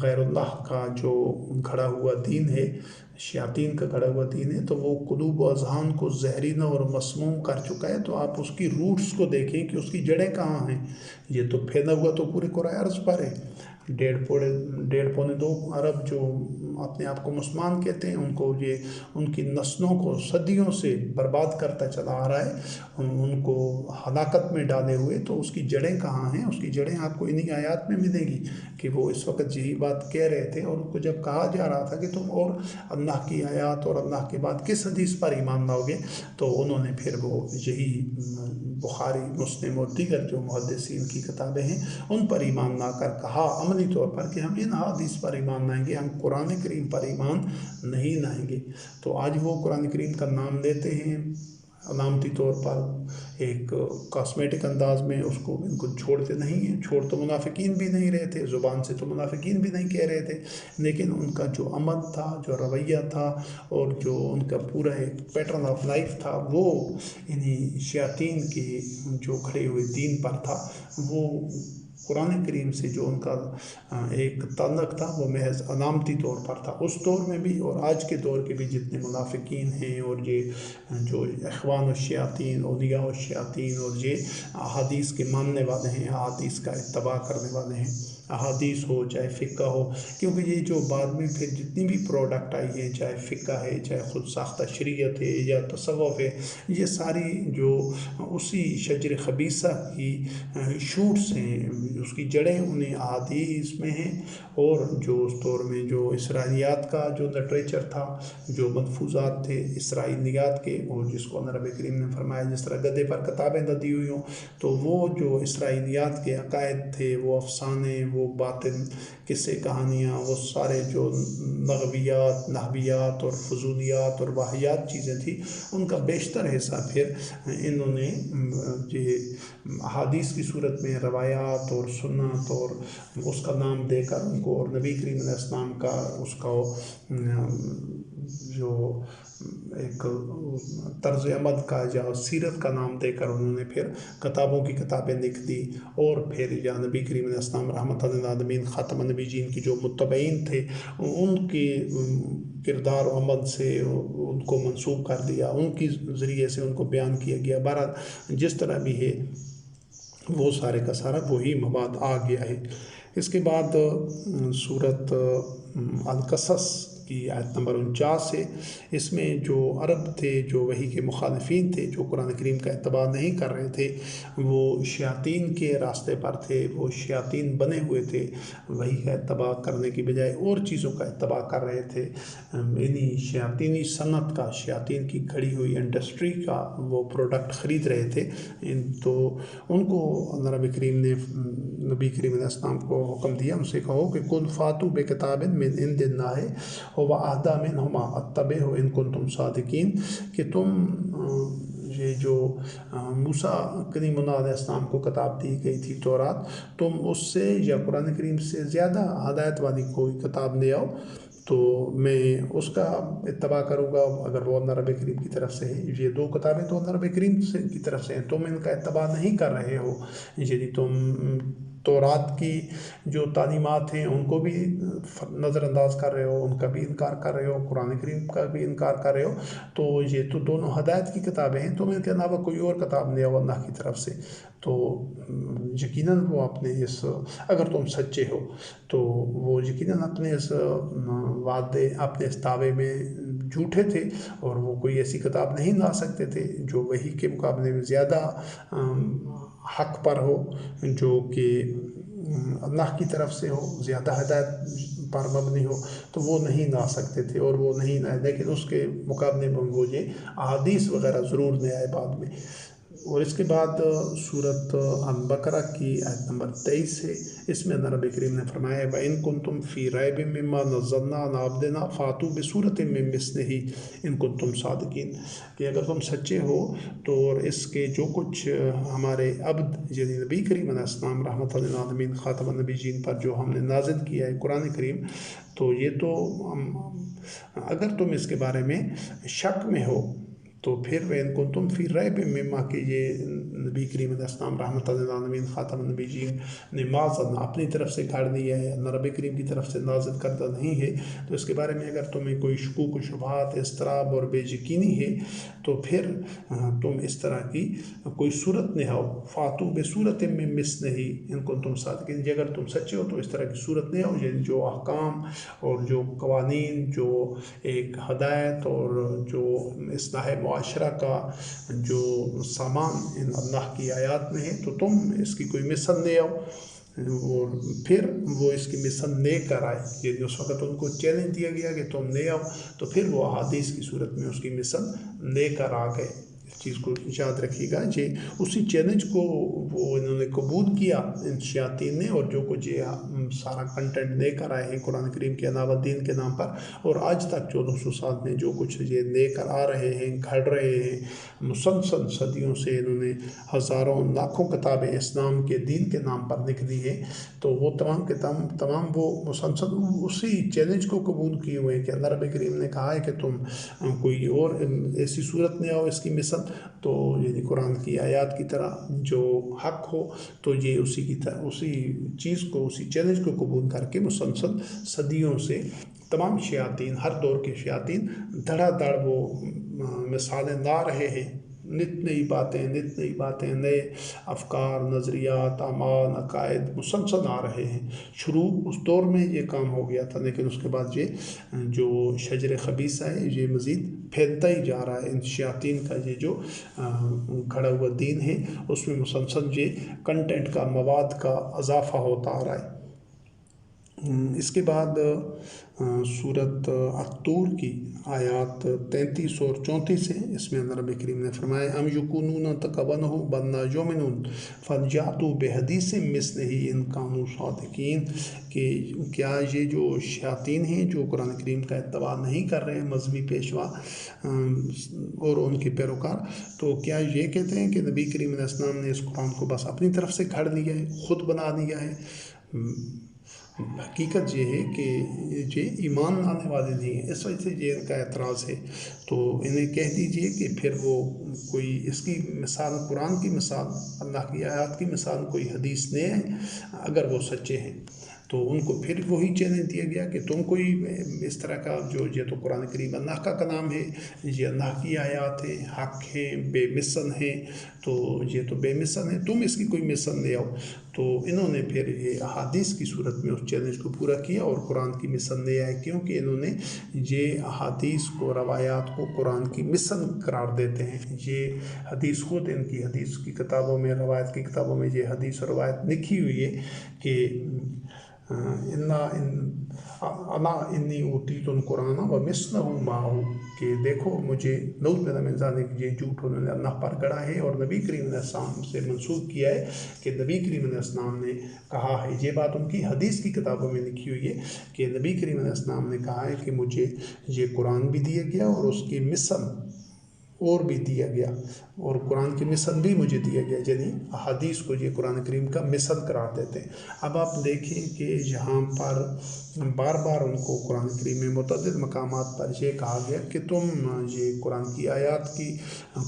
غیر اللہ کا جو گھڑا ہوا دین ہے، شیاطین کا گھڑا ہوا دین ہے، تو وہ قلوب و اذہان کو زہرینہ اور مسموم کر چکا ہے۔ تو آپ اس کی روٹس کو دیکھیں کہ اس کی جڑیں کہاں ہیں۔ یہ تو پھیلا ہوا تو پورے کرۂ ارض پر ہے۔ 1.5-2 ارب جو اپنے آپ کو مسلمان کہتے ہیں، ان کو یہ ان کی نسلوں کو صدیوں سے برباد کرتا چلا آ رہا ہے، ان کو ہلاکت میں ڈالے ہوئے۔ تو اس کی جڑیں کہاں ہیں؟ اس کی جڑیں آپ کو انہی آیات میں ملیں گی کہ وہ اس وقت یہی بات کہہ رہے تھے، اور ان کو جب کہا جا رہا تھا کہ تم اور اللہ کی آیات اور اللہ کے بعد کس حدیث پر ایمان لاؤ گے، تو انہوں نے پھر وہ یہی بخاری، مسلم اور دیگر جو محدثین کی کتابیں ہیں ان پر ایمان لا کر کہا عملی طور پر کہ ہم ان حدیث پر ایمان لائیں گے، ہم قرآن کریم پر ایمان نہیں لائیں گے۔ تو آج وہ قرآن کریم کا نام لیتے ہیں، علامتی طور پر ایک کاسمیٹک انداز میں اس کو ان کو چھوڑتے نہیں ہیں. چھوڑ تو منافقین بھی نہیں رہے تھے، زبان سے تو منافقین بھی نہیں کہہ رہے تھے، لیکن ان کا جو عمل تھا، جو رویہ تھا، اور جو ان کا پورا ایک پیٹرن آف لائف تھا، وہ انہی شیاطین کے جو کھڑے ہوئے دین پر تھا. وہ قرآن کریم سے جو ان کا ایک تعلق تھا وہ محض علامتی طور پر تھا. اس دور میں بھی اور آج کے دور کے بھی جتنے منافقین ہیں اور یہ جو اخوان الشیاطین، اولیاء الشیاطین، اور یہ احادیث کے ماننے والے ہیں، احادیث کا اتباع کرنے والے ہیں، احادیث ہو چاہے فقہ ہو، کیونکہ یہ جو بعد میں پھر جتنی بھی پروڈکٹ آئی ہیں، چاہے فقہ ہے، چاہے خود ساختہ شریعت ہے یا تصوف ہے، یہ ساری جو اسی شجر خبیثہ کی شوٹس ہیں، اس کی جڑیں انہیں احادیث میں ہیں. اور جو اس دور میں جو اسرائیلیات کا جو لٹریچر تھا، جو ملفوظات تھے اسرائیلیات کے، اور جس کو نبی کریم نے فرمایا جس طرح گدے پر کتابیں لدی ہوئی ہوں، تو وہ جو اسرائیلیات کے عقائد تھے، وہ افسانے، وہ باطن قصے کہانیاں، وہ سارے جو لغویات، نحویات اور فضولیات اور واہیات چیزیں تھیں، ان کا بیشتر حصہ پھر انہوں نے یہ احادیث کی صورت میں روایات اور سنت اور اس کا نام دے کر ان کو، اور نبی کریم علیہ السلام کا اس کا جو ایک طرز عمل کا یا سیرت کا نام دے کر انہوں نے پھر کتابوں کی کتابیں لکھ دی. اور پھر یا نبی کریم علیہ السلام رحمۃ للعالمین خاتم النبیین کی جو متبعین تھے، ان کے کردار و عمل سے ان کو منسوب کر دیا، ان کی ذریعے سے ان کو بیان کیا گیا. بہرحال جس طرح بھی ہے وہ سارے کا سارا وہی مواد آ گیا ہے. اس کے بعد سورت القصص کی آیت نمبر 49 ہے. اس میں جو عرب تھے، جو وحی کے مخالفین تھے، جو قرآن کریم کا اتباع نہیں کر رہے تھے، وہ شیاطین کے راستے پر تھے، وہ شیاطین بنے ہوئے تھے، وحی کا اتباع کرنے کی بجائے اور چیزوں کا اتباع کر رہے تھے. یعنی شیاطینی صنعت کا، شیاطین کی کھڑی ہوئی انڈسٹری کا وہ پروڈکٹ خرید رہے تھے. تو ان کو نبی کریم علیہ السلام کو حکم دیا، ان سے کہو کہ قل فاتو بکتاب من عند اللہ و اہدی منہما اتبعہ ان کنتم صادقین، کہ تم یہ جو موسیٰ کلیم اللہ علیہ السلام کو کتاب دی گئی تھی تورات، تم اس سے یا قرآن کریم سے زیادہ ہدایت والی کوئی کتاب لے آؤ تو میں اس کا اتباع کروں گا، اگر وہ اللہ رب کریم کی طرف سے ہے. یہ دو کتابیں تو اللہ رب کریم کی طرف سے ہیں، تم ان کا اتباع نہیں کر رہے ہو. یعنی تم تورات کی جو تعلیمات ہیں ان کو بھی نظر انداز کر رہے ہو، ان کا بھی انکار کر رہے ہو، قرآن کریم کا بھی انکار کر رہے ہو. تو یہ تو دونوں ہدایت کی کتابیں ہیں، تم ان کے علاوہ کوئی اور کتاب لے آؤ اللہ کی طرف سے. تو یقیناً وہ اپنے اس، اگر تم سچے ہو تو وہ یقیناً اپنے اس وعدے، اپنے اس دعوے میں جھوٹے تھے، اور وہ کوئی ایسی کتاب نہیں لا سکتے تھے جو وحی کے مقابلے میں زیادہ حق پر ہو، جو کہ اللہ کی طرف سے ہو، زیادہ ہدایت پر مبنی ہو. تو وہ نہیں لا سکتے تھے، اور وہ نہیں لائے، لیکن اس کے مقابلے میں وہ یہ احادیث وغیرہ ضرور لے آئے بعد میں. اور اس کے بعد سورت البقرہ کی آیت نمبر 23 ہے. اس میں نبی کریم نے فرمایا وَإِن كُنتُمْ فِي رَيْبٍ مِّمَّا نَزَّلْنَا عَلَىٰ عَبْدِنَا فَأْتُوا بِسُورَةٍ مِّن مِّثْلِهِ إِن كُنتُمْ صَادِقِينَ، کہ اگر تم سچے ہو تو اس کے جو کچھ ہمارے عبد یعنی نبی کریم علیہ السلام رحمۃ للعالمین خاتم النبیین پر جو ہم نے نازل کیا ہے قرآن کریم، تو یہ تو اگر تم اس کے بارے میں شک میں ہو تو پھر وَإِن كُنتُمْ فِي رَيْبٍ مِّمَّا، کہ یہ نبی کریم علیہ السلام رحمۃ للعالمین خاتم النبیین نے معذ اپنی طرف سے گھڑ دیا ہے، نبی کریم کی طرف سے نازل کردہ نہیں ہے. تو اس کے بارے میں اگر تمہیں کوئی شکوک و شبہات، اضطراب اور بے یقینی ہے تو پھر تم اس طرح کی کوئی صورت نہاؤ. فَأْتُوا بِسُورَةٍ مِّن مِّثْلِهِ إِن كُنتُمْ صَادِقِينَ، کہ اگر تم سچے ہو تو اس طرح کی صورت نہ ہو. یعنی جو احکام اور جو قوانین، جو ایک ہدایت اور جو اصلاح معاشرہ کا جو سامان ان اللہ کی آیات میں ہے، تو تم اس کی کوئی مثل لے آؤ. اور پھر وہ اس کی مثل لے کر آئے. یعنی اس وقت ان کو چیلنج دیا گیا کہ تم لے آؤ، تو پھر وہ احادیث کی صورت میں اس کی مثل لے کر آ گئے. اس چیز کو یاد رکھیے گا جی اسی چیلنج کو وہ انہوں نے قبول کیا ان شیاطین نے، اور جو کچھ یہ سارا کنٹینٹ لے کر آئے ہیں قرآن کریم کے علاوہ دین کے نام پر، اور آج تک 1400 سال میں جو کچھ یہ لے کر آ رہے ہیں، گھڑ رہے ہیں مسلسل صدیوں سے، انہوں نے ہزاروں لاکھوں کتابیں اسلام کے دین کے نام پر لکھ دی ہیں، تو وہ تمام وہ مسلسل اسی چیلنج کو قبول کیے ہوئے ہیں کہ اللہ رب کریم نے کہا ہے کہ تم کوئی اور ایسی صورت میں آؤ اس کی مثل، تو یعنی قرآن کی آیات کی طرح جو حق ہو، تو یہ اسی کی طرح اسی چیز کو اسی چیلنج کو قبول کر کے مسلسل صدیوں سے تمام شیاطین، ہر دور کے شیاطین دھڑا دھڑ وہ مثالیں لا رہے ہیں، نت نئی باتیں، نئے افکار، نظریات، اعمال، عقائد مسلسل آ رہے ہیں۔ شروع اس دور میں یہ کام ہو گیا تھا، لیکن اس کے بعد یہ جو شجر خبیثہ ہے یہ مزید پھیلتا ہی جا رہا ہے۔ ان شیاطین کا یہ جو گھڑا ہوا دین ہے اس میں مسلسل یہ کنٹینٹ کا، مواد کا اضافہ ہوتا آ رہا ہے۔ اس کے بعد سورت الطور کی آیات 33 اور 34 ہیں، اس میں اللہ رب کریم نے فرمایا ام یکونون تقونہ بل لا یؤمنون فلیأتوا بحدیث مثلہ ان کانوا صادقین، کہ کیا یہ جو شیاطین ہیں جو قرآن کریم کا اتباع نہیں کر رہے ہیں، مذہبی پیشوا اور ان کے پیروکار، تو کیا یہ کہتے ہیں کہ نبی کریم علیہ السلام نے اس قرآن کو بس اپنی طرف سے گھڑ لیا ہے، خود بنا دیا ہے؟ حقیقت یہ ہے کہ یہ ایمان لانے والے نہیں ہیں، اس وجہ سے یہ ان کا اعتراض ہے۔ تو انہیں کہہ دیجئے کہ پھر وہ کوئی اس کی مثال، قرآن کی مثال، اللہ کی آیات کی مثال کوئی حدیث لے آئیں اگر وہ سچے ہیں، تو ان کو پھر وہی چیلنج دیا گیا کہ تم کوئی اس طرح کا جو یہ تو قرآن کریم اللہ کا کلام ہے، یہ اللہ کی آیات ہیں، حق ہیں، بے مثل ہیں، تو یہ تو بے مثل ہیں، تم اس کی کوئی مثل لے آؤ۔ تو انہوں نے پھر یہ احادیث کی صورت میں اس چیلنج کو پورا کیا اور قرآن کی مثل لے آئے، کیونکہ انہوں نے یہ احادیث کو، روایات کو قرآن کی مثل قرار دیتے ہیں۔ یہ حدیث خود ان کی حدیث کی کتابوں میں، روایت کی کتابوں میں یہ حدیث اور روایت لکھی ہوئی ہے کہ الا انی اوتیت القرآن ومثلہ معہ، کہ دیکھو مجھے نعوذ باللہ من ذالک، یہ جھوٹ انہوں نے اللہ پر گڑھا ہے اور نبی کریم علیہ السلام سے منسوخ کیا ہے کہ نبی کریم علیہ السلام نے کہا ہے، یہ بات ان کی حدیث کی کتابوں میں لکھی ہوئی ہے کہ نبی کریم علیہ السلام نے کہا ہے کہ مجھے یہ قرآن بھی دیا گیا اور اس کی مثل اور بھی دیا گیا، اور قرآن کی مثل بھی مجھے دیا گیا، یعنی احادیث کو یہ قرآن کریم کا مثل قرار دیتے ہیں۔ اب آپ دیکھیں کہ یہاں پر بار بار ان کو قرآن کریم میں متعدد مقامات پر یہ کہا گیا کہ تم یہ قرآن کی آیات کی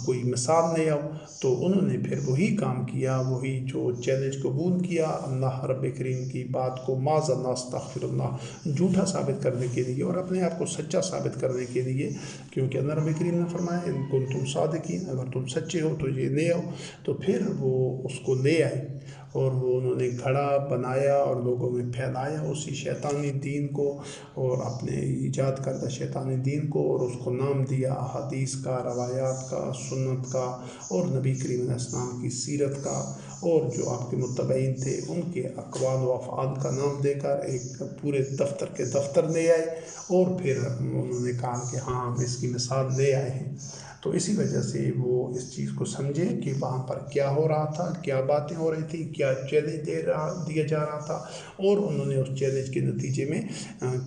کوئی مثال لے آؤ، تو انہوں نے پھر وہی کام کیا، وہی جو چیلنج قبول کیا اللہ رب کریم کی بات کو معاذ اللہ استغفر اللہ جھوٹا ثابت کرنے کے لیے اور اپنے آپ کو سچا ثابت کرنے کے لیے، کیونکہ اللہ رب کریم نے فرمایا ان کو تم صادقین، اگر تم سچے ہو تو یہ لے آؤ، تو پھر وہ اس کو لے آئے اور وہ انہوں نے گھڑا بنایا اور لوگوں میں پھیلایا اسی شیطانی دین کو، اور اپنے ایجاد کردہ شیطانی دین کو، اور اس کو نام دیا احادیث کا، روایات کا، سنت کا، اور نبی کریم علیہ السلام کی سیرت کا، اور جو آپ کے متبعین تھے ان کے اقوال و افعال کا نام دے کر ایک پورے دفتر کے دفتر لے آئے، اور پھر انہوں نے کہا کہ ہاں ہم اس کی مثال لے آئے ہیں۔ تو اسی وجہ سے وہ اس چیز کو سمجھیں کہ وہاں پر کیا ہو رہا تھا، کیا باتیں ہو رہی تھی، کیا چیلنج دیا جا رہا تھا، اور انہوں نے اس چیلنج کے نتیجے میں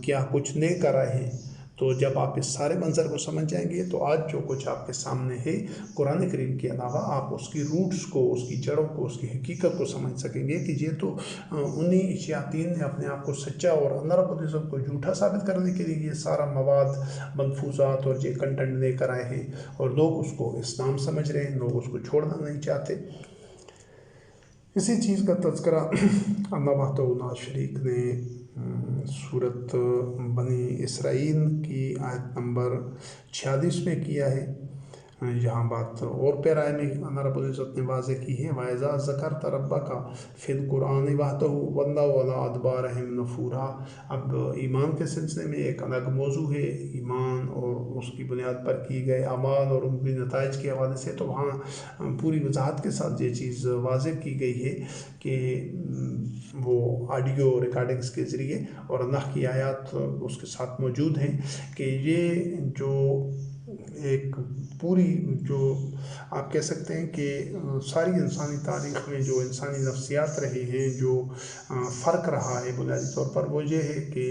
کیا کچھ لے کر آئے ہیں۔ تو جب آپ اس سارے منظر کو سمجھ جائیں گے تو آج جو کچھ آپ کے سامنے ہے قرآن کریم کے علاوہ، آپ اس کی روٹس کو، اس کی جڑوں کو، اس کی حقیقت کو سمجھ سکیں گے کہ یہ تو انہی شیاطین نے اپنے آپ کو سچا اور اللہ رب العزت کو جھوٹا ثابت کرنے کے لیے یہ سارا مواد، ملفوظات اور یہ کنٹینٹ لے کر آئے ہیں، اور لوگ اس کو اسلام سمجھ رہے ہیں، لوگ اس کو چھوڑنا نہیں چاہتے۔ اسی چیز کا تذکرہ اللہ وحدہ لا شریک نے سورت بنی اسرائیل کی آیت نمبر 46 میں کیا ہے۔ یہاں بات اور پیرائے میں اللہ رب العزت نے واضح کی ہے، وَإِذَا ذَكَرْتَ رَبَّكَ فِي الْقُرْآنِ وَحْدَهُ وَلَّوْا عَلَىٰ أَدْبَارِهِمْ نُفُورًا۔ اب ایمان کے سلسلے میں ایک الگ موضوع ہے، ایمان اور اس کی بنیاد پر کی گئے اعمال اور ان کی نتائج کے حوالے سے، تو وہاں پوری وضاحت کے ساتھ یہ چیز واضح کی گئی ہے کہ وہ آڈیو ریکارڈنگز کے ذریعے اور اللہ کی آیات اس کے ساتھ موجود ہیں کہ یہ جو ایک پوری جو آپ کہہ سکتے ہیں کہ ساری انسانی تاریخ میں جو انسانی نفسیات رہے ہیں، جو فرق رہا ہے بنیادی طور پر وہ یہ ہے کہ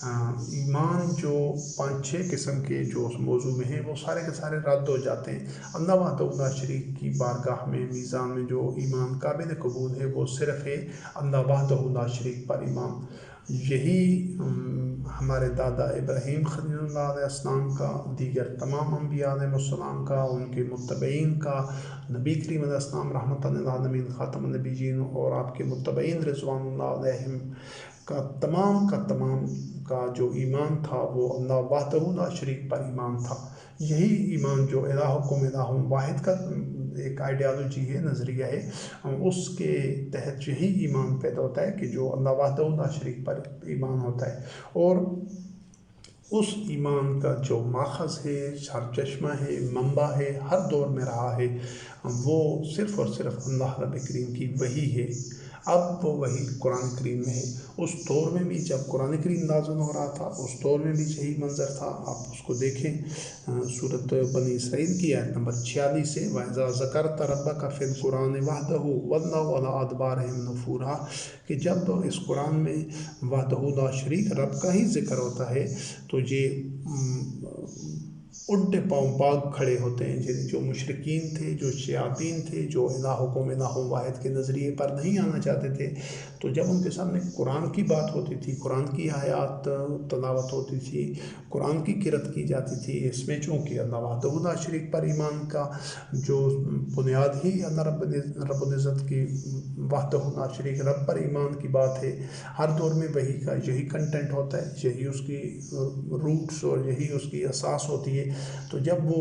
ایمان جو 5-6 قسم کے جو اس موضوع میں ہیں وہ سارے کے سارے رد ہو جاتے ہیں۔ اللہ وحدہ لا شریک کی بارگاہ میں میزان میں جو ایمان قابل قبول ہے وہ صرف ہے اللہ وحدہ لا شریک پر ایمان۔ یہی ہمارے دادا ابراہیم خلیل اللہ علیہ السلام کا، دیگر تمام انبیاء علیہ السلام کا، ان کے متبعین کا، نبی کریم علیہ السلام رحمۃ للعالمین خاتم النبیین اور آپ کے متبعین رضوان اللہ علیہم کا تمام کا جو ایمان تھا وہ اللہ وحدہ لا شریک پر ایمان تھا۔ یہی ایمان جو الہکم الہ واحد کا ایک آئیڈیالوجی ہے، نظریہ ہے، اس کے تحت یہی ایمان پیدا ہوتا ہے کہ جو اللہ وحدہ لا شریک پر ایمان ہوتا ہے، اور اس ایمان کا جو ماخذ ہے، سرچشمہ ہے، منبع ہے، ہر دور میں رہا ہے، وہ صرف اور صرف اللہ رب کریم کی وحی ہے۔ اب وہ وحی قرآن کریم میں ہے۔ اس دور میں بھی جب قرآن کریم نازل ہو رہا تھا، اس دور میں بھی یہی منظر تھا۔ آپ اس کو دیکھیں سورۃ بنی اسرائیل کی آیت نمبر 46 سے، وَإِذَا ذَكَرْتَ رَبَّكَ فِي الْقُرْآنِ وَحْدَهُ وَلَّوْا عَلَىٰ أَدْبَارِهِمْ نُفُورًا، کہ جب اس قرآن میں وحدہ لا شریک رب کا ہی ذکر ہوتا ہے تو یہ الٹے پاؤں باغ کھڑے ہوتے ہیں، جو مشرکین تھے، جو شیاطین تھے، جو الہکم الہ واحد کے نظریے پر نہیں آنا چاہتے تھے، تو جب ان کے سامنے قرآن کی بات ہوتی تھی، قرآن کی آیات تلاوت ہوتی تھی، قرآن کی قرأت کی جاتی تھی، اس میں چونکہ اللہ وحدہ لا شریک پر ایمان کا جو بنیاد ہی اللہ رب العزت کی وحدہ لا شریک رب پر ایمان کی بات ہے، ہر دور میں وہی کا یہی کنٹینٹ ہوتا ہے، یہی اس کی روٹس اور یہی اس کی اساس ہوتی ہے۔ تو جب وہ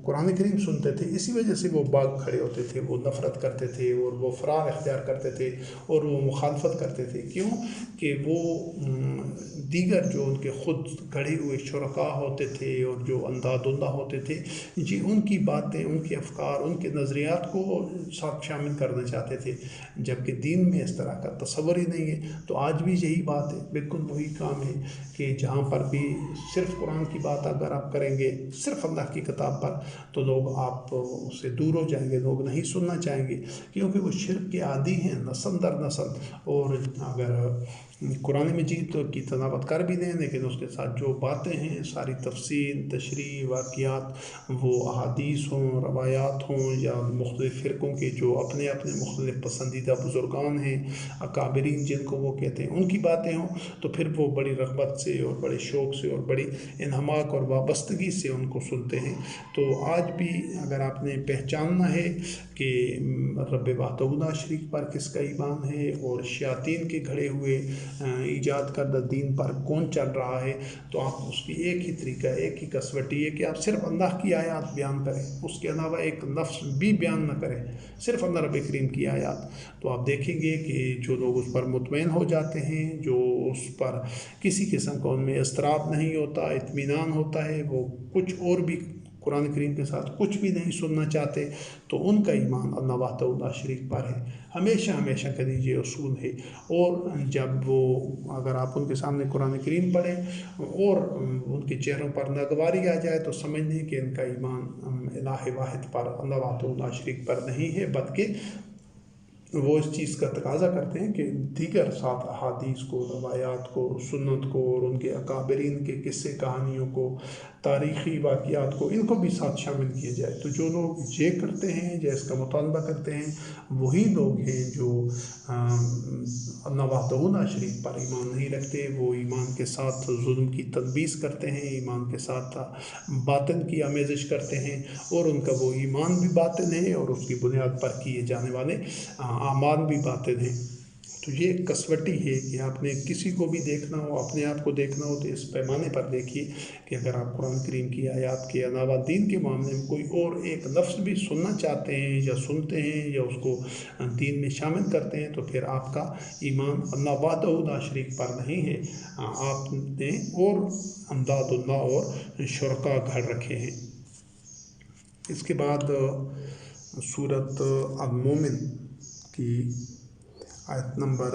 قرآن کریم سنتے تھے، اسی وجہ سے وہ باغ کھڑے ہوتے تھے، وہ نفرت کرتے تھے اور وہ فرار اختیار کرتے تھے اور وہ مخالفت کرتے تھے۔ کیوں کہ وہ دیگر جو ان کے خود گڑھے ہوئے شرکاء ہوتے تھے اور جو انداد اللہ ہوتے تھے، جی ان کی باتیں، ان کے افکار، ان کے نظریات کو ساتھ شامل کرنا چاہتے تھے، جبکہ دین میں اس طرح کا تصور ہی نہیں ہے۔ تو آج بھی یہی بات ہے، بالکل وہی کام ہے کہ جہاں پر بھی صرف قرآن کی بات اگر آپ کریں گے، صرف اللہ کی کتاب پر، تو لوگ آپ سے دور ہو جائیں گے، لوگ نہیں سننا چاہیں گے، کیونکہ وہ شرک کے عادی ہیں نسل در نسل۔ اور اگر قرآن مجید کی تلاوت کر بھی دیں لیکن اس کے ساتھ جو باتیں ہیں، ساری تفصیل، تشریح، واقعات، وہ احادیث ہوں، روایات ہوں، یا مختلف فرقوں کے جو اپنے اپنے مختلف پسندیدہ بزرگان ہیں، اکابرین جن کو وہ کہتے ہیں، ان کی باتیں ہوں، تو پھر وہ بڑی رغبت سے اور بڑے شوق سے اور بڑی انہماک اور وابستگی سے ان کو سنتے ہیں۔ تو آج بھی اگر آپ نے پہچاننا ہے کہ رب وحدہ لا شریک پر کس کا ایمان ہے اور شیاطین کے گھڑے ہوئے ایجاد کردہ دین پر کون چل رہا ہے، تو آپ اس کی ایک ہی طریقہ، ایک ہی کسوٹی ہے کہ آپ صرف اللہ کی آیات بیان کریں، اس کے علاوہ ایک لفظ بھی بیان نہ کریں، صرف اللہ رب کریم کی آیات۔ تو آپ دیکھیں گے کہ جو لوگ اس پر مطمئن ہو جاتے ہیں، جو اس پر کسی قسم کا ان میں اضطراب نہیں ہوتا، اطمینان ہوتا ہے، وہ کچھ اور بھی قرآن کریم کے ساتھ کچھ بھی نہیں سننا چاہتے، تو ان کا ایمان اللہ وحدہ لا شریک پر ہے۔ ہمیشہ ہمیشہ کا یہ اصول ہے۔ اور جب وہ اگر آپ ان کے سامنے قرآن کریم پڑھیں اور ان کے چہروں پر ناگواری آ جائے، تو سمجھ لیں کہ ان کا ایمان الہ واحد پر، اللہ وحدہ لا شریک پر نہیں ہے، بلکہ وہ اس چیز کا تقاضا کرتے ہیں کہ دیگر ساتھ احادیث کو، روایات کو، سنت کو اور ان کے اکابرین کے قصے کہانیوں کو، تاریخی واقعات کو، ان کو بھی ساتھ شامل کیا جائے۔ تو جو لوگ یہ کرتے ہیں، جو اس کا مطالبہ کرتے ہیں، وہی لوگ ہیں جو اللہ وحدہ لا شریک پر ایمان نہیں رکھتے۔ وہ ایمان کے ساتھ ظلم کی تلبیس کرتے ہیں، ایمان کے ساتھ باطل کی آمیزش کرتے ہیں، اور ان کا وہ ایمان بھی باطل ہے اور اس کی بنیاد پر کیے جانے والے اعمال بھی باطل ہیں۔ تو یہ ایک کسوٹی ہے کہ آپ نے کسی کو بھی دیکھنا ہو، اپنے آپ کو دیکھنا ہو، تو اس پیمانے پر دیکھیے کہ اگر آپ قرآن کریم کی آیات کے علاوہ دین کے معاملے میں کوئی اور ایک لفظ بھی سننا چاہتے ہیں یا سنتے ہیں یا اس کو دین میں شامل کرتے ہیں، تو پھر آپ کا ایمان اللہ وحدہ لا شریک پر نہیں ہے، آپ نے اور امداد اللہ اور شرکاء گھڑ رکھے ہیں۔ اس کے بعد سورۃ المومن کی آیت نمبر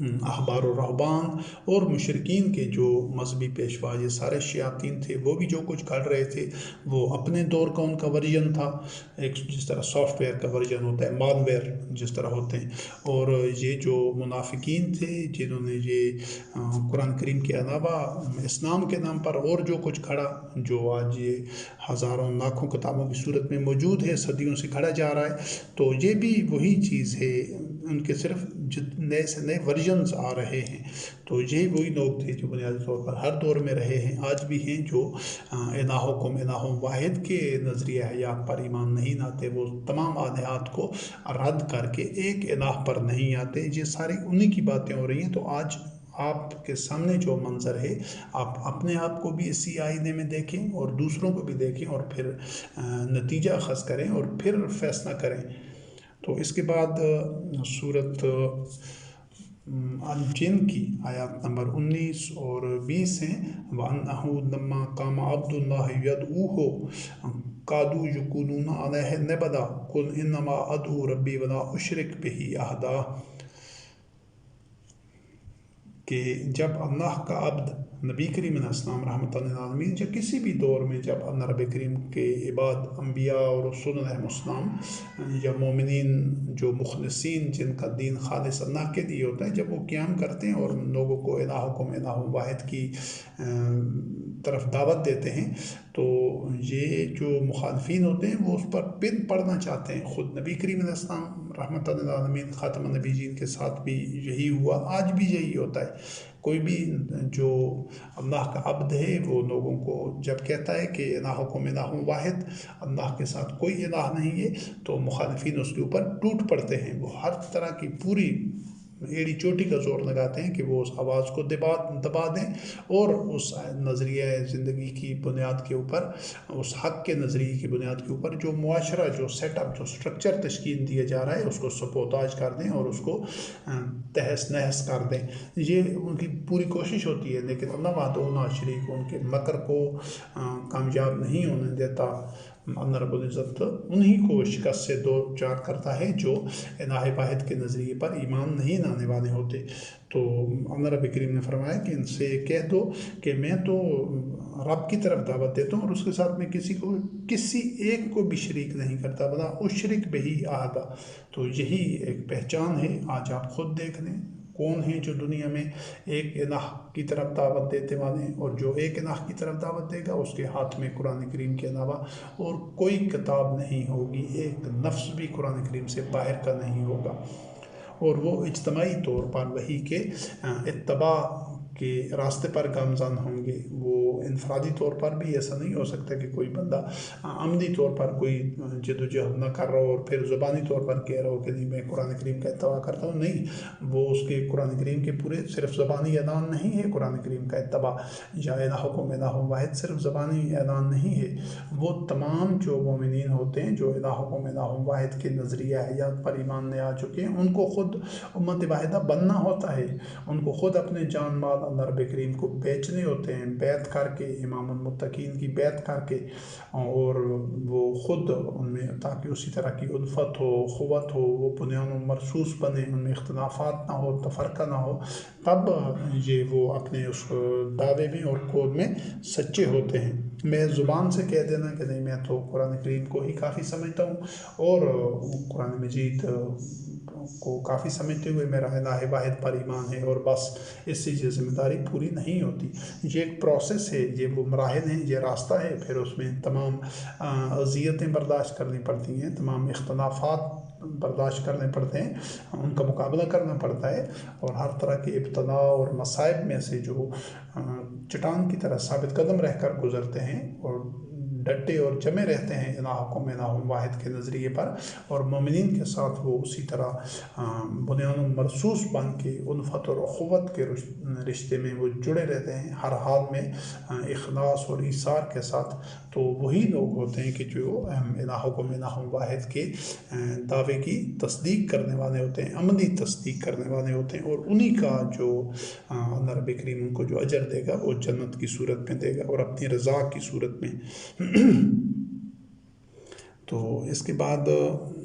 احبار و رہبان اور مشرکین کے جو مذہبی پیشوا یہ سارے شیاطین تھے، وہ بھی جو کچھ کر رہے تھے وہ اپنے دور کا ان کا ورژن تھا، ایک جس طرح سافٹ ویئر کا ورژن ہوتا ہے، مال ویئر جس طرح ہوتے ہیں۔ اور یہ جو منافقین تھے جنہوں نے یہ قرآن کریم کے علاوہ اسلام کے نام پر اور جو کچھ کھڑا، جو آج یہ ہزاروں لاکھوں کتابوں کی صورت میں موجود ہے، صدیوں سے کھڑا جا رہا ہے، تو یہ بھی وہی چیز ہے، ان کے صرف نئے سے نئے ورژنز آ رہے ہیں۔ تو یہی وہی لوگ تھے جو بنیادی طور پر ہر دور میں رہے ہیں، آج بھی ہیں، جو الہکم الہ واحد کے نظریہ حیات پر ایمان نہیں لاتے، وہ تمام آلہات کو رد کر کے ایک الہ پر نہیں آتے۔ یہ ساری انہی کی باتیں ہو رہی ہیں۔ تو آج آپ کے سامنے جو منظر ہے، آپ اپنے آپ کو بھی اسی آئینے میں دیکھیں اور دوسروں کو بھی دیکھیں، اور پھر نتیجہ اخذ کریں اور پھر فیصلہ کریں۔ تو اس کے بعد سورت الجن کی آیات نمبر 19 اور 20 ہیں۔ وَأَنَّهُ لَمَّا قَامَ عَبْدُ اللَّهِ يَدْعُوهُ قَالُوا يَكُونُونَ عَلَيْهِ لِبَدًا قُلْ إِنَّمَا أَدْعُو رَبِّي وَلَا أُشْرِكُ بِهِ أَحَدًا، کہ جب اللہ کا عبد نبی کریم علیہ السلام رحمۃ للعالمین یا کسی بھی دور میں جب اللہ رب کریم کے عباد انبیاء اور رسول علیہ السلام یا مومنین جو مخلصین جن کا دین خالص اللہ کے لیے ہوتا ہے، جب وہ قیام کرتے ہیں اور لوگوں کو الہکم الہ واحد کی طرف دعوت دیتے ہیں، تو یہ جو مخالفین ہوتے ہیں وہ اس پر پن پڑنا چاہتے ہیں۔ خود نبی کریم علیہ السلام رحمۃ للعالمین خاتم النبیین کے ساتھ بھی یہی ہوا، آج بھی یہی ہوتا ہے۔ کوئی بھی جو اللہ کا عبد ہے وہ لوگوں کو جب کہتا ہے کہ الہکم الہ واحد، اللہ کے ساتھ کوئی الہ نہیں ہے، تو مخالفین اس کے اوپر ٹوٹ پڑتے ہیں۔ وہ ہر طرح کی پوری ایڑی چوٹی کا زور لگاتے ہیں کہ وہ اس آواز کو دبا دیں اور اس نظریہ زندگی کی بنیاد کے اوپر، اس حق کے نظریے کی بنیاد کے اوپر جو معاشرہ، جو سیٹ اپ، جو سٹرکچر تشکیل دیا جا رہا ہے، اس کو سبوتاج کر دیں اور اس کو تہس نہس کر دیں۔ یہ ان کی پوری کوشش ہوتی ہے، لیکن اللہ وحدہ شریک ان کے مکر کو کامیاب نہیں ہونے دیتا۔ اللہ رب العزت انہی کو شکست سے دو چار کرتا ہے جو الہ واحد کے نظریے پر ایمان نہیں لانے والے ہوتے۔ تو اللہ رب کریم نے فرمایا کہ ان سے کہہ دو کہ میں تو رب کی طرف دعوت دیتا ہوں اور اس کے ساتھ میں کسی ایک کو بھی شریک نہیں کرتا، بلا اشرک بہی احدا۔ تو یہی ایک پہچان ہے۔ آج آپ خود دیکھ لیں کون ہیں جو دنیا میں ایک الہ کی طرف دعوت دیتے والے ہیں، اور جو ایک الہ کی طرف دعوت دے گا اس کے ہاتھ میں قرآن کریم کے علاوہ اور کوئی کتاب نہیں ہوگی، ایک لفظ بھی قرآن کریم سے باہر کا نہیں ہوگا، اور وہ اجتماعی طور پر وہی کے اتباع کے راستے پر گامزن ہوں گے۔ وہ انفرادی طور پر بھی ایسا نہیں ہو سکتا کہ کوئی بندہ عملی طور پر کوئی جد و جہد نہ کر رہا ہو اور پھر زبانی طور پر کہہ رہا ہو کہ نہیں میں قرآن کریم کا اتباع کرتا ہوں۔ نہیں، وہ اس کے قرآن کریم کے پورے صرف زبانی اعلان نہیں ہے قرآن کریم کا اتباع، یا الہکم الہ واحد صرف زبانی اعلان نہیں ہے۔ وہ تمام جو مومنین ہوتے ہیں جو الہکم الہ واحد کے نظریہ حیات پر ایمان لے آ چکے ہیں، ان کو خود امت واحدہ بننا ہوتا ہے، ان کو خود اپنے جان مال اللہ رب کریم کو بیچنے ہوتے ہیں، بیعت کر کے، امام المتقین کی بیعت کر کے، اور وہ خود ان میں تاکہ اسی طرح کی الفت ہو، قوت ہو، وہ بنیان و مرصوص بنے، ان میں اختلافات نہ ہو، تفرقہ نہ ہو، تب یہ وہ اپنے اس دعوے میں اور قول میں سچے ہوتے ہیں۔ میں زبان سے کہہ دینا کہ نہیں میں تو قرآن کریم کو ہی کافی سمجھتا ہوں اور قرآن مجید کو کافی سمجھتے ہوئے میرا الہ واحد پر ایمان ہے، اور بس اس سے یہ ذمہ داری پوری نہیں ہوتی۔ یہ ایک پروسیس ہے، یہ وہ مراحل ہیں، یہ راستہ ہے، پھر اس میں تمام اذیتیں برداشت کرنی پڑتی ہیں، تمام اختلافات برداشت کرنے پڑتے ہیں، ان کا مقابلہ کرنا پڑتا ہے، اور ہر طرح کے ابتلا اور مصائب میں سے جو چٹان کی طرح ثابت قدم رہ کر گزرتے ہیں اور ڈٹے اور جمے رہتے ہیں الہکم الہ واحد کے نظریے پر، اور مومنین کے ساتھ وہ اسی طرح بنیان و مرصوص بن کے الفت اور اخوت کے رشتے میں وہ جڑے رہتے ہیں ہر حال میں اخلاص اور ایثار کے ساتھ، تو وہی لوگ ہوتے ہیں کہ جو الہکم الہ واحد کے دعوے کی تصدیق کرنے والے ہوتے ہیں، عملی تصدیق کرنے والے ہوتے ہیں، اور انہی کا جو اللہ رب کریم ان کو جو اجر دے گا وہ جنت کی صورت میں دے گا اور اپنی رضا کی صورت میں۔ تو اس کے بعد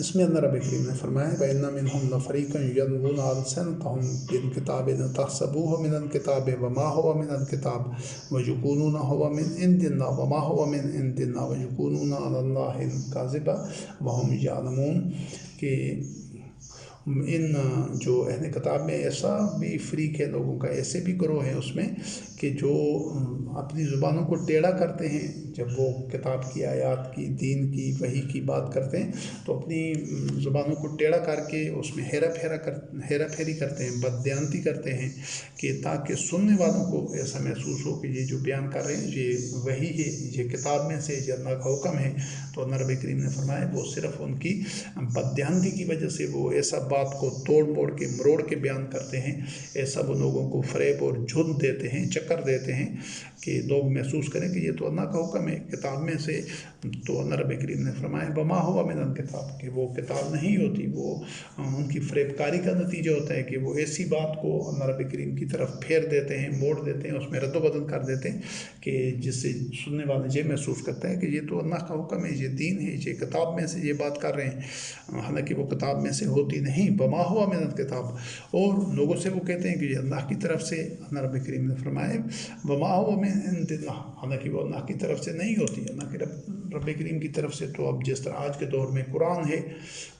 اس میں اللہ رب کریم نے فرمایا وَإِنَّ مِنْهُمْ لَفَرِيقًا يَلْوُونَ أَلْسِنَتَهُم بِالْكِتَابِ لِتَحْسَبُوهُ مِنَ الْكِتَابِ وَمَا هُوَ مِنَ الْكِتَابِ وَيَقُولُونَ هُوَ مِنْ عِندِ اللَّهِ وَمَا هُوَ مِنْ عِندِ اللَّهِ وَيَقُولُونَ عَلَى اللَّهِ الْكَذِبَ وَهُمْ يَعْلَمُونَ کہ ان جو اہل کتاب میں ایسا بھی فریق ہے لوگوں کا، ایسے بھی گروہ ہیں اس میں کہ جو اپنی زبانوں کو ٹیڑھا کرتے ہیں جب وہ کتاب کی آیات کی دین کی وحی کی بات کرتے ہیں تو اپنی زبانوں کو ٹیڑھا کر کے اس میں ہیرا پھیری کرتے ہیں، بددیانتی کرتے ہیں کہ تاکہ سننے والوں کو ایسا محسوس ہو کہ یہ جو بیان کر رہے ہیں یہ وحی ہے، یہ کتاب میں سے یہ اللہ کا حکم ہے۔ تو اللہ رب کریم نے فرمایا وہ صرف ان کی بددیانتی کی وجہ سے وہ ایسا بات کو توڑ موڑ کے مروڑ کے بیان کرتے ہیں، ایسا وہ لوگوں کو فریب اور جھن دیتے ہیں، چکر دیتے ہیں کہ لوگ محسوس کریں کہ یہ تو اللہ کا حکم ہے کتاب میں سے۔ تو اللہ رب کریم نے فرمایا وما ہوا من الکتاب کہ وہ کتاب نہیں ہوتی، وہ ان کی فریب کاری کا نتیجہ ہوتا ہے کہ وہ ایسی بات کو اللہ رب کریم کی طرف پھیر دیتے ہیں، موڑ دیتے ہیں، اس میں رد و بدل کر دیتے ہیں کہ جس سے سننے والے یہ محسوس کرتا ہے کہ یہ تو اللہ کا حکم ہے، یہ دین ہے، یہ کتاب میں سے یہ بات کر رہے ہیں، حالانکہ وہ کتاب میں سے ہوتی نہیں۔ وما ہوا من الکتاب، اور لوگوں سے وہ کہتے ہیں کہ یہ اللہ کی طرف سے۔ اللہ رب کریم نے فرمایا وما ہوا من عند اللہ، حالانکہ وہ اللہ کی طرف سے نہیں ہوتی، اللہ کے رب کریم کی طرف سے۔ تو اب جس طرح آج کے دور میں قرآن ہے،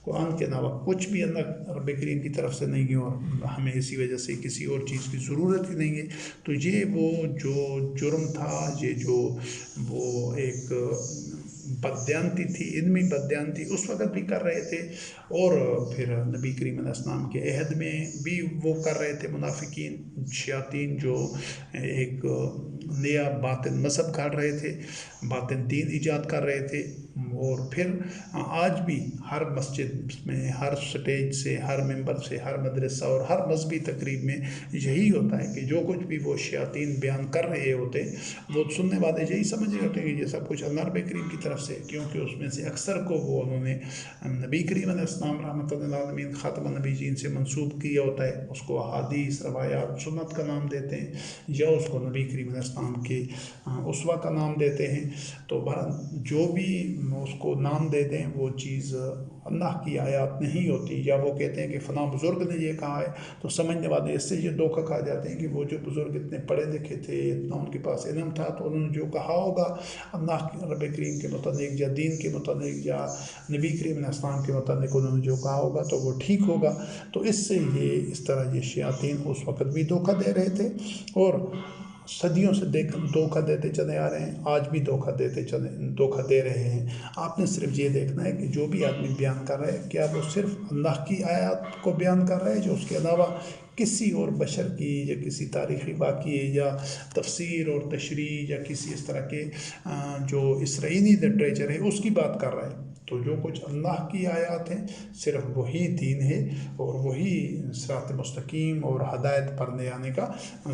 قرآن کے علاوہ کچھ بھی اللہ رب کریم کی طرف سے نہیں ہے اور ہمیں اسی وجہ سے کسی اور چیز کی ضرورت ہی نہیں ہے، تو یہ وہ جو جرم تھا، یہ جو وہ ایک بددیانتی تھی، علمی بددیانتی اس وقت بھی کر رہے تھے، اور پھر نبی کریم علیہ السلام کے عہد میں بھی وہ کر رہے تھے منافقین، شیاطین جو ایک نیا باطن مذہب کھاڑ رہے تھے، باطن دین ایجاد کر رہے تھے۔ اور پھر آج بھی ہر مسجد میں، ہر سٹیج سے، ہر ممبر سے، ہر مدرسہ اور ہر مذہبی تقریب میں یہی ہوتا ہے کہ جو کچھ بھی وہ شیاطین بیان کر رہے ہوتے وہ سننے والے یہی سمجھ رہے ہوتے ہیں کہ یہ سب کچھ اللہ رب کریم کی طرف سے، کیونکہ اس میں سے اکثر کو وہ انہوں نے نبی کریم علیہ السلام رحمۃ اللہ علیہ خاتم النبیین سے منسوب کیا ہوتا ہے، اس کو احادیث، روایات، سنت کا نام دیتے ہیں، یا اس کو نبی کریم علیہ السلام کے اسوہ کا نام دیتے ہیں۔ تو جو بھی اس کو نام دے دیں وہ چیز اللہ کی آیات نہیں ہوتی، یا وہ کہتے ہیں کہ فلاں بزرگ نے یہ کہا ہے، تو سمجھنے والے اس سے یہ دھوکہ کھا جاتے ہیں کہ وہ جو بزرگ اتنے پڑھے لکھے تھے، اتنا ان کے پاس علم تھا، تو انہوں نے جو کہا ہوگا اللہ رب کریم کے متعلق یا دین کے متعلق یا نبی کریم علیہ السلام کے متعلق انہوں نے جو کہا ہوگا تو وہ ٹھیک ہوگا۔ تو اس سے یہ اس طرح یہ شیاطین اس وقت بھی دھوکہ دے رہے تھے اور صدیوں سے دھوکہ دیتے چلے آ رہے ہیں، آج بھی دھوکہ دے رہے ہیں۔ آپ نے صرف یہ دیکھنا ہے کہ جو بھی آدمی بیان کر رہا ہے کیا وہ صرف اللہ کی آیات کو بیان کر رہا ہے، جو اس کے علاوہ کسی اور بشر کی یا کسی تاریخی واقعے یا تفسیر اور تشریح یا کسی اس طرح کے جو اسرائیلی لٹریچر ہے اس کی بات کر رہا ہے۔ تو جو کچھ اللہ کی آیات ہیں صرف وہی دین ہے اور وہی صراط مستقیم اور ہدایت پر لے آنے کا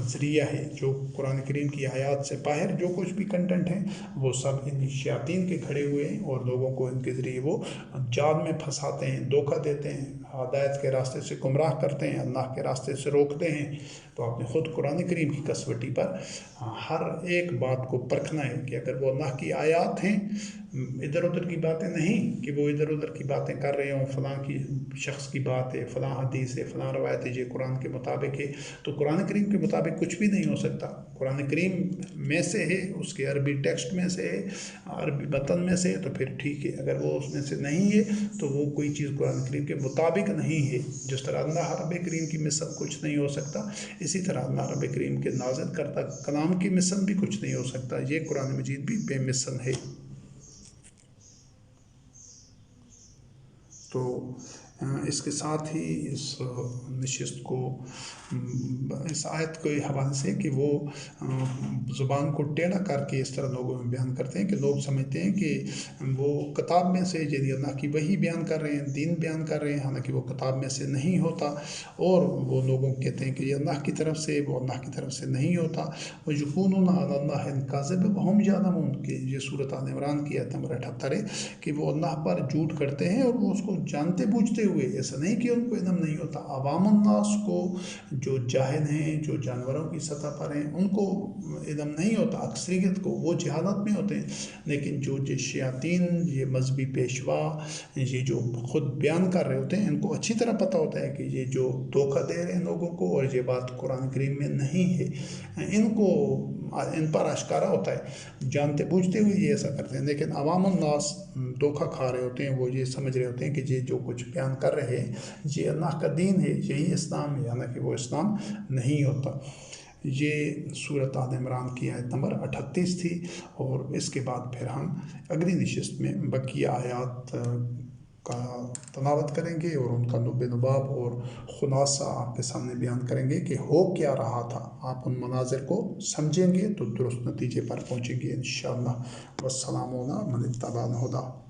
ذریعہ ہے۔ جو قرآن کریم کی آیات سے باہر جو کچھ بھی کنٹینٹ ہیں وہ سب ان شیاطین کے کھڑے ہوئے ہیں، اور لوگوں کو ان کے ذریعے وہ جال میں پھنساتے ہیں، دھوکہ دیتے ہیں، ہدایت کے راستے سے گمراہ کرتے ہیں، اللہ کے راستے سے روکتے ہیں۔ تو آپ نے خود قرآن کریم کی کسوٹی پر ہر ایک بات کو پرکھنا ہے کہ اگر وہ اللہ کی آیات ہیں، ادھر ادھر کی باتیں نہیں کہ وہ ادھر ادھر کی باتیں کر رہے ہوں، فلاں کی شخص کی بات ہے، فلاں حدیث ہے، فلاں روایت ہے، یہ قرآن کے مطابق ہے، تو قرآن کریم کے مطابق کچھ بھی نہیں ہو سکتا۔ قرآن کریم میں سے ہے، اس کے عربی ٹیکسٹ میں سے ہے، عربی متن میں سے ہے، تو پھر ٹھیک ہے۔ اگر وہ اس میں سے نہیں ہے تو وہ کوئی چیز قرآن کریم کے مطابق نہیں ہے۔ جس طرح اللہ رب کریم کی مثل کچھ نہیں ہو سکتا، اسی طرح اللہ رب کریم کے نازل کردہ کلام کی مثل بھی کچھ نہیں ہو سکتا۔ یہ قرآن مجید بھی بے مثل ہے۔ تو اس کے ساتھ ہی اس نشست کو، اس آیت کے حوالے سے کہ وہ زبان کو ٹیڑھا کر کے اس طرح لوگوں میں بیان کرتے ہیں کہ لوگ سمجھتے ہیں کہ وہ کتاب میں سے یعنی اللہ کی وحی بیان کر رہے ہیں، دین بیان کر رہے ہیں، حالانکہ وہ کتاب میں سے نہیں ہوتا، اور وہ لوگوں کہتے ہیں کہ یہ اللہ کی طرف سے، وہ اللہ کی طرف سے نہیں ہوتا۔ وَيَقُولُونَ عَلَى اللَّهِ الْكَذِبَ وَهُمْ يَعْلَمُونَ کہ یہ سورۃ آل عمران کی آیت نمبر 78 ہے کہ وہ اللہ پر جھوٹ کرتے ہیں اور وہ اس کو جانتے بوجھتے ہوئے، ایسا نہیں کہ ان کو علم نہیں ہوتا، عوام الناس کو جو جاہل ہیں، جو جانوروں کی سطح پر ہیں، ان کو علم نہیں ہوتا، اکثریت کو وہ جہالت میں ہوتے ہیں، لیکن جو شیاطین، یہ مذہبی پیشوا، یہ جو خود بیان کر رہے ہوتے ہیں، ان کو اچھی طرح پتہ ہوتا ہے کہ یہ جو دھوکہ دے رہے ہیں لوگوں کو، اور یہ بات قرآن کریم میں نہیں ہے، ان پر اشکارا ہوتا ہے، جانتے بوجھتے ہوئے یہ ایسا کرتے ہیں، لیکن عوام الناس دھوکہ کھا رہے ہوتے ہیں، وہ یہ سمجھ رہے ہوتے ہیں کہ یہ جو کچھ بیان کر رہے ہیں یہ اللہ کا دین ہے، یہی اسلام ہے، حالانکہ وہ اسلام نہیں ہوتا۔ یہ سورۃ آل عمران کی آیت نمبر 38 تھی، اور اس کے بعد پھر ہم اگلی نشست میں بقیہ آیات کا تلاوت کریں گے، اور ان کا لب لباب اور خلاصہ آپ کے سامنے بیان کریں گے کہ ہو کیا رہا تھا۔ آپ ان مناظر کو سمجھیں گے تو درست نتیجے پر پہنچیں گے انشاءاللہ۔ والسلام علی من اتبع الہدی۔